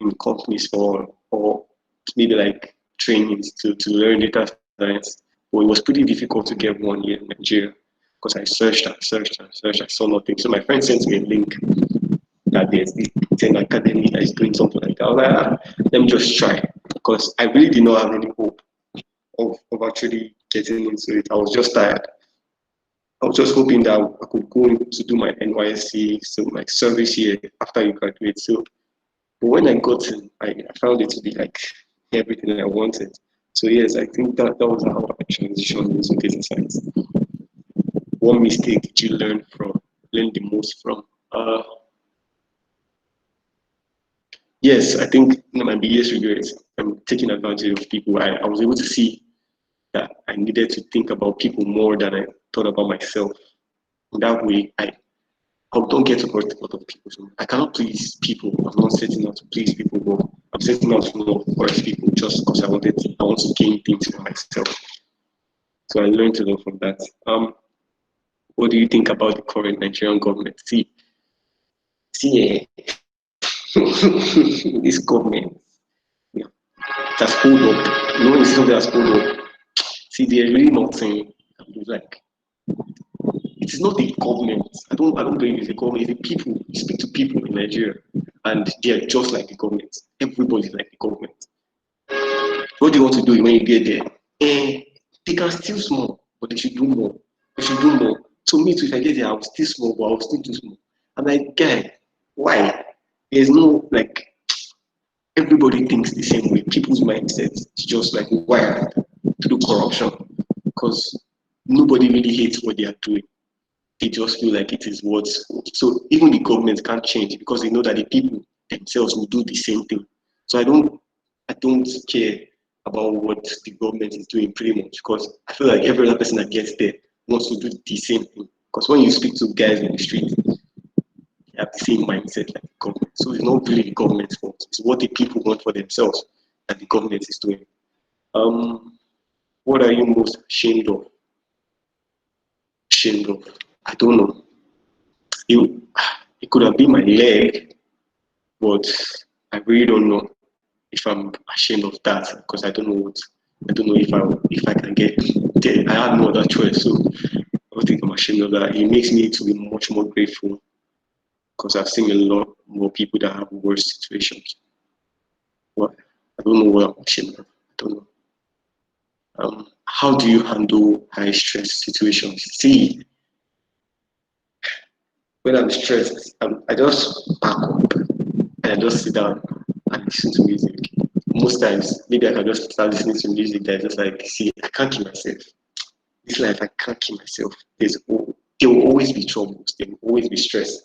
in companies or maybe like trainings to learn data science. But it was pretty difficult to get one here in Nigeria because I searched, I saw nothing. So my friend sent me a link that there's this 10 academy that is doing something like that. I was like, let me just try, because I really did not have any hope of actually getting into it. I was just tired. I was just hoping that I could go to do my NYSC, so my service year after you graduate. So, but when I got in, I found it to be like everything I wanted. So yes, I think that was how I transitioned into data science. What mistake did you learn the most from? Yes, I think my biggest regret is taking advantage of people. I was able to see that I needed to think about people more than I thought about myself. In that way, I don't get to hurt a lot of people. So I cannot please people. I'm not setting out to please people, but I'm setting out to not hurt people just because I want to gain things for myself. So I learned a lot from that. What do you think about the current Nigerian government? See, this government, yeah, that's pulled up. No, it's something that's pulled up. See, they're really not saying like it is not the government. I don't believe it's the government. It's the people. You speak to people in Nigeria, and they're just like the government. Everybody's like the government. What do you want to do when you get there? They can steal small, but they should do more. They should do more. So me too, if I get there, I'll still small, but I'll still do small. I'm like, guy, why? There's no like everybody thinks the same way. People's mindset is just like wired to do corruption because nobody really hates what they are doing. They just feel like it is what's so even the government can't change because they know that the people themselves will do the same thing. So I don't care about what the government is doing pretty much because I feel like every other person that gets there wants to do the same thing. Because when you speak to guys in the street, they have the same mindset like the government. So it's not really the government's fault. It's what the people want for themselves that the government is doing. What are you most ashamed of? Ashamed of? I don't know. It could have been my leg, but I really don't know if I'm ashamed of that because I don't know if I can get there. I have no other choice, so I don't think I'm ashamed of that. It makes me to be much more grateful because I've seen a lot more people that have worse situations. But I don't know what I'm ashamed of. I don't know. How do you handle high stress situations? See, when I'm stressed, I just pack up and I just sit down and listen to music. Most times, maybe I can just start listening to music that just like, see, I can't keep myself. This life, I can't keep myself. There will always be troubles. There will always be stress.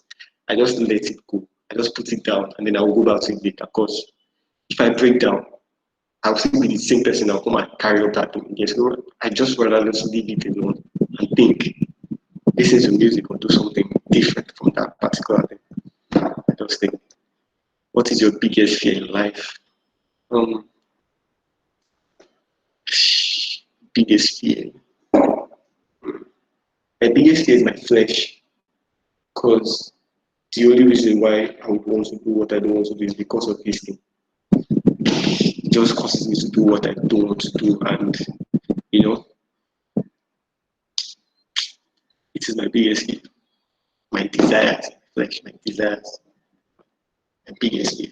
I just let it go. I just put it down and then I will go back to it later. Because if I break down, I'll still be the same person. I'll come and carry up that thing again. So I just rather just leave it alone and think, listen to music or do something different from that particular thing. I just think, what is your biggest fear in life? Biggest fear. My biggest fear is my flesh. Because the only reason why I would want to do what I don't want to do is because of this thing. It just causes me to do what I don't want to do, and it is my biggest fear. My desires, like my desires, my biggest fear.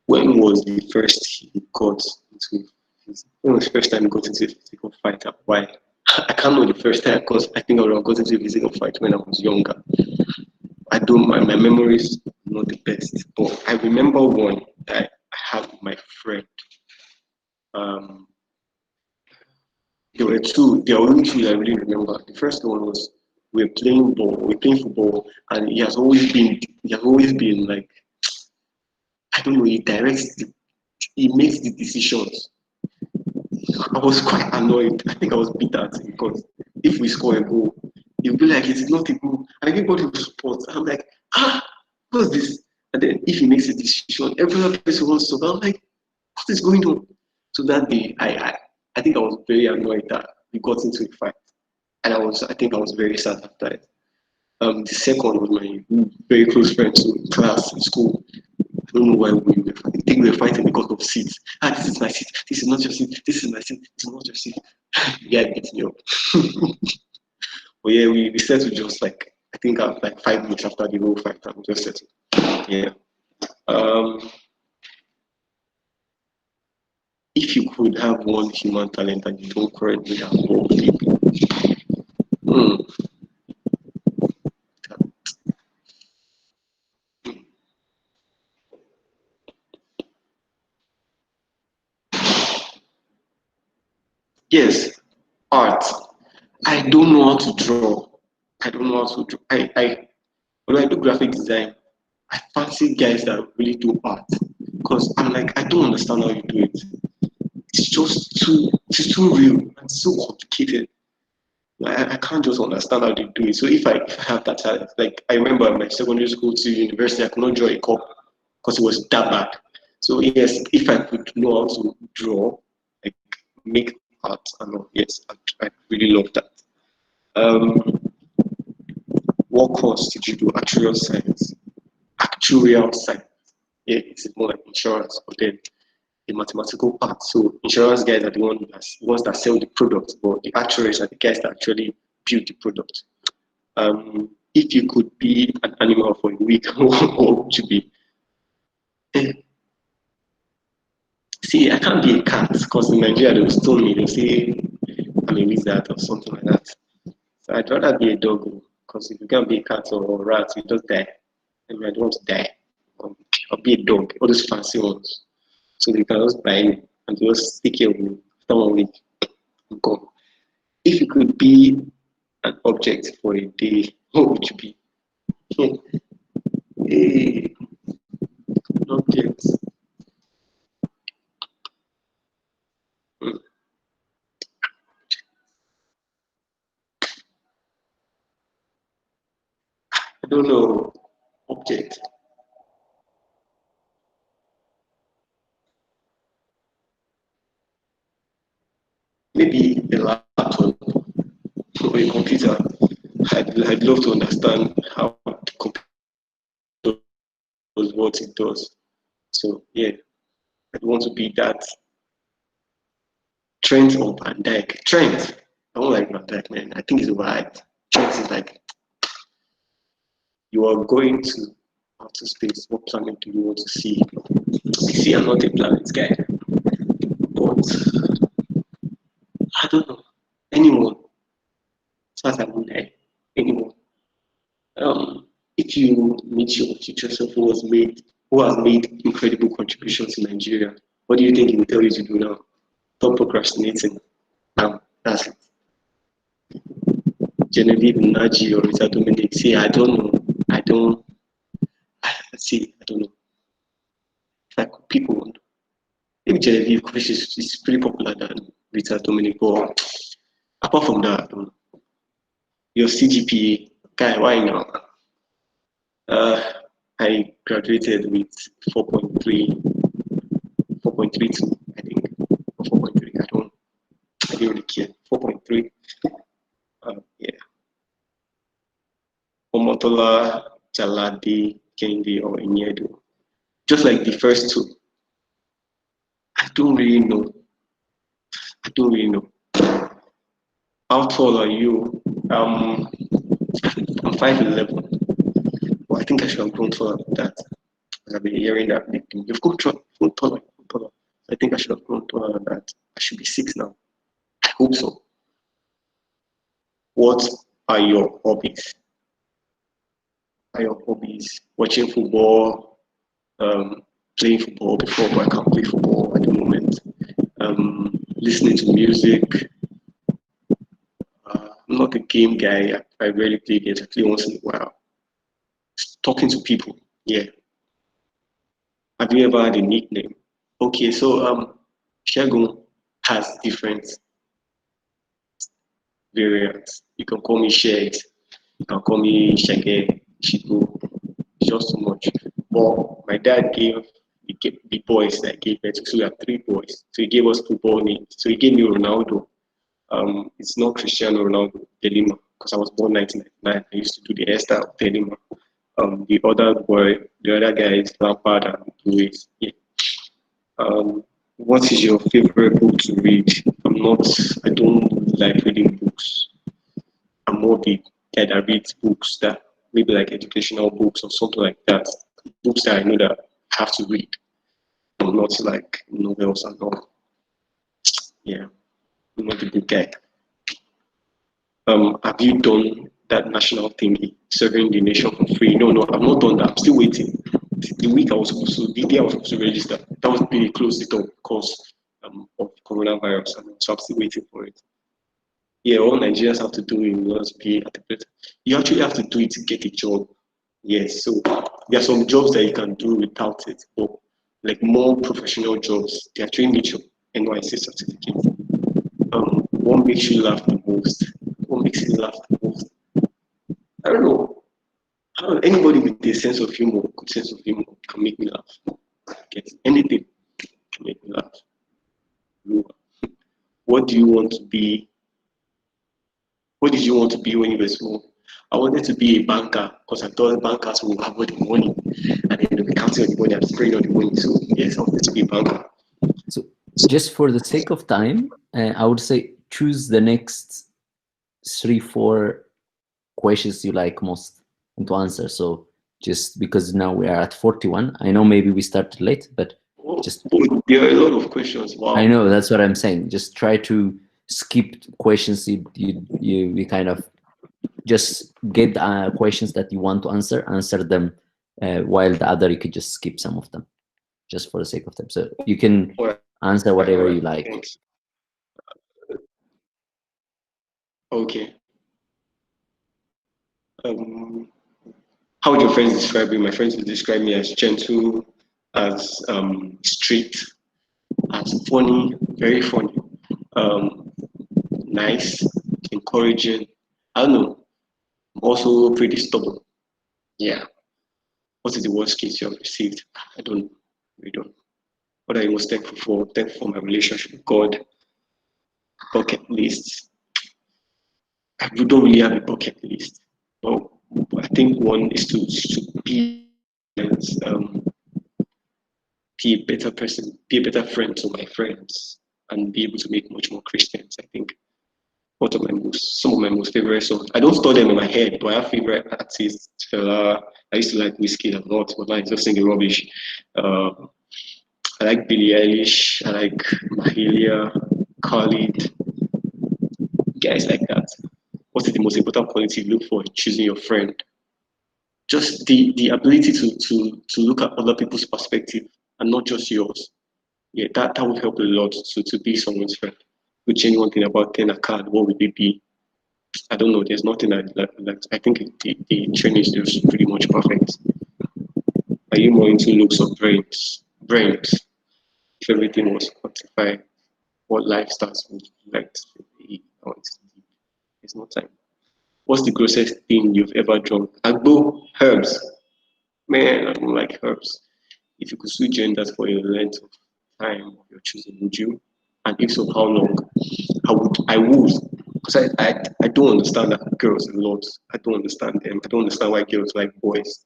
When was the first you got into? When was the first time you got into a physical fight and why? I can't know the first time because I think I got into a physical fight when I was younger. I don't. My memories are not the best, but I remember one that I had with my friend. There were two. There were only two that I really remember. The first one was we were playing football, and he has always been like, I don't know. He makes the decisions. I was quite annoyed. I think I was bitter at him because if we score a goal, he'll be like, it's not a goal, and everybody will support. I'm like, what's this? And then if he makes a decision, every other person wants to. I'm like, what is going on? So that day, I think I was very annoyed that we got into a fight, and I think I was very sad after it. The second was my very close friend to class in school. I don't know why we were fighting. I think we were fighting because of seats. This is my seat. This is not your seat. This is my seat. This is not your seat. Yeah, beat me up. But yeah, we settled just like, I think like 5 minutes after the whole fight, we just settled. Yeah. If you could have one human talent and you don't currently have, what would it be? Yes, art. I don't know how to draw. I don't know how to draw. When I do graphic design, I fancy guys that really do art because I'm like, I don't understand how you do it. It's too real and so complicated. I can't just understand how they do it. So if I have that talent, like I remember my secondary school to university, I could not draw a cup because it was that bad. So yes, if I could know how to draw, like make art, yes, I really love that. What course did you do? Actuarial science. Actuarial science. Yeah, it's more like insurance, but then the mathematical part. So insurance guys are the ones that sell the product, but the actuaries are the guys that actually build the product. If you could be an animal for a week, what would you be? See, I can't be a cat because in Nigeria they will stone me. They'll say I'm a wizard or something like that. So I'd rather be a dog because if you can't be a cat or a rat, you just die. And I don't want to die. I'll be a dog, all those fancy ones. So they can just buy me and just take care of me after 1 week. I'm gone. If you could be an object for a day, what would you be? An object. I don't know. Object. Maybe a laptop or a computer. I'd love to understand how the computer does what it does. So yeah, I'd want to be that Trent or Van Dyke. Trent. I don't like Van Dyke, man. I think it's overhyped. Trent is like, you are going to outer space. What planet do you want to see? I see I'm not a planet guy, but I don't know. Anyone, as far as I know, anyone. If you meet your future self who has made incredible contributions in Nigeria, what do you think he will tell you to do now? Stop procrastinating. Now, that's it. Genevieve Naji or Rita Dominic. See, I don't know. I don't know. If I could pick one, maybe Genevieve, because she's pretty popular than Rita Dominic. But apart from that, I don't know. Your CGPA, guy, why now? I graduated with 4.32, I think, or 4.3. I didn't really care. 4.3. Yeah. Omotola, Jaladi, Kendi, or Inyedo. Just like the first two. I don't really know. How tall are you? I'm 5'11". Well, I think I should have grown taller than that. I've been hearing that you've grown taller. I think I should have grown taller than that. I should be 6 now. I hope so. What are your hobbies? Watching football, playing football before, but I can't play football at the moment. Listening to music. I'm not a game guy. I rarely play games. I play once in a while. Talking to people. Yeah. Have you ever had a nickname? Okay, so Shegun has different variants. You can call me Shed. You can call me Shege, Shigo. It's just too much. But my dad gave the boys that gave birth to. So we have 3 boys. So he gave us football names. So he gave me Ronaldo. It's not Cristiano Ronaldo, Delima, because I was born 1999. I used to do the hairstyle of Delima. The other guy is Lampard and Luis. Yeah. What is your favorite book to read? I don't like reading books. I'm more the guy that reads books that maybe like educational books or something like that. Books that I know that I have to read. I'm not like novels and all. Yeah. I'm not the book guy. Have you done that national thingy, serving the nation for free? No, I've not done that. I'm still waiting. The day I was supposed to register, that was pretty close to the because of coronavirus, and so I'm still waiting for it. Yeah, all Nigerians have to do it in order to be at the place. You actually have to do it to get a job. Yes, so there are some jobs that you can do without it, but like more professional jobs, they actually need your NYC certificate. What makes you laugh the most? What makes you laugh the most? I don't know. Anybody with a sense of humor, good sense of humor, can make me laugh. Anything can make me laugh. What do you want to be What did you want to be when you were small? I wanted to be a banker because I thought bankers will have all the money and then they'll be counting on the money and spraying on the money. So yes, I wanted to be a banker. So just for the sake of time, I would say choose the next 3-4 questions you like most to answer. So just because now we are at 41, I know maybe we started late, but just there are a lot of questions. Wow. I know, that's what I'm saying. Just try to skip questions you kind of just get questions that you want to answer them, while the other you could just skip some of them, just for the sake of time. So you can answer whatever you like. Thanks. Okay. How would your friends describe me? My friends would describe me as gentle, as strict, as funny, very funny, nice, encouraging. I don't know. I'm also pretty stubborn. Yeah. What is the worst case you have received? I don't know. We don't. What are you most thankful for? Thankful for my relationship with God. Bucket list. I don't really have a bucket list. But I think one is to be be a better person, be a better friend to my friends, and be able to make much more Christians. I think some of my most favorite songs. I don't store them in my head, but I have favorite artists. I used to like Whiskey a lot, but now I just singing rubbish. I like Billie Eilish. I like Mahalia, Khalid, guys like that. What is the most important quality you look for in choosing your friend? Just the ability to look at other people's perspective and not just yours. Yeah, that would help a lot to be someone's friend. Would change one thing about 10 a card, what would it be? I don't know. There's nothing like I think the training is just pretty much perfect. Are you more into looks or brains? Brains. If everything was quantified, what lifestyles would you like to be? There's no time. What's the grossest thing you've ever drunk? Agbo, herbs. Man, I don't like herbs. If you could switch genders for a length of time of your choosing, would you? And if so, how long? I would. Because I don't understand that girls a lot. I don't understand them. I don't understand why girls like boys.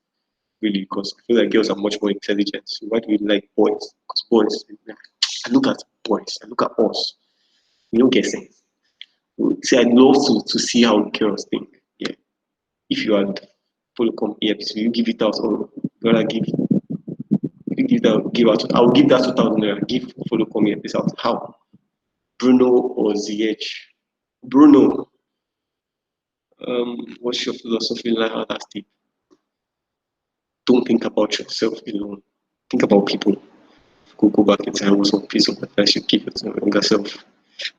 Really, because I feel like girls are much more intelligent. So why do we like boys? Because boys, I look at boys, I look at us. You don't get sense. See, I'd love to see how girls think. Yeah. If you had full come here, so you give it out or you wanna give you give out. I'll give that 2,000 naira. Give follow come here this out. How? Bruno or ZH? Bruno. What's your philosophy in life? That's deep. Don't think about yourself alone. Think about people. Go back in time. What's one piece of advice you give your younger self?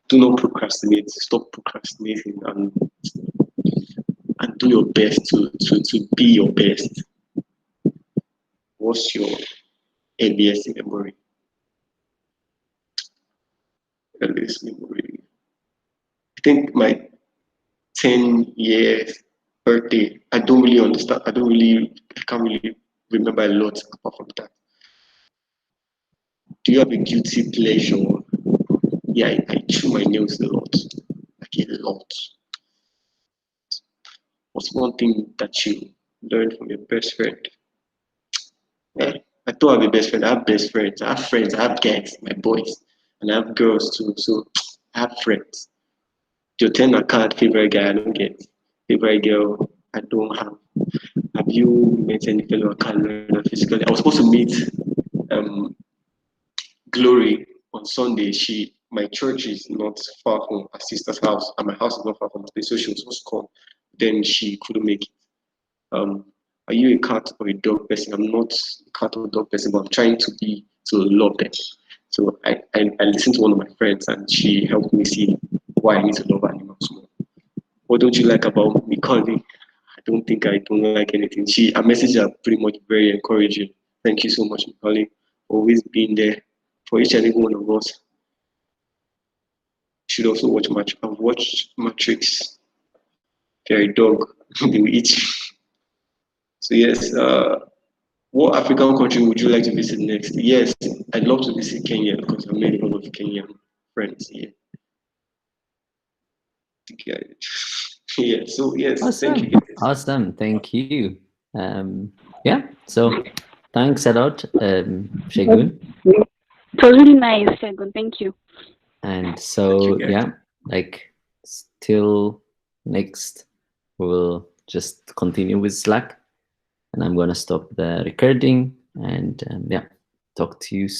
Do not procrastinate. Stop procrastinating and do your best to be your best. What's your earliest memory? Earliest memory. I think my 10 years birthday. I don't really understand. I can't really remember a lot apart from that. Do you have a guilty pleasure? Yeah, I chew my nails a lot. Like a lot. What's one thing that you learned from your best friend? Yeah, I don't have a best friend. I have best friends. I have friends. I have guys, my boys, and I have girls too. So I have friends. Your 10 a card favorite guy, I don't get. Favorite girl, I don't have. Have you met any fellow academic physically? I was supposed to meet Glory on Sunday. My church is not far from her sister's house, and my house is not far from her place, so she was supposed to come. Then she couldn't make it. Are you a cat or a dog person? I'm not a cat or dog person, but I'm trying to love them. So I listened to one of my friends, and she helped me see why I need to love animals more. What don't you like about me, Colby? I don't think I don't like anything. Her messages are pretty much very encouraging. Thank you so much, Nicole, for always being there for each and every one of us. You should also watch Matrix. I've watched Matrix. If you're a dog, they will eat you. So yes, what African country would you like to visit next? Yes, I'd love to visit Kenya because I've made a lot of Kenyan friends here. Yeah. So yes, Awesome. thank you. Awesome. Thank you. Yeah. So thanks a lot, Shegun. It was really nice, Shegun. Thank you. And so guys. yeah, like still next we'll just continue with Slack, and I'm gonna stop the recording and yeah, talk to you soon.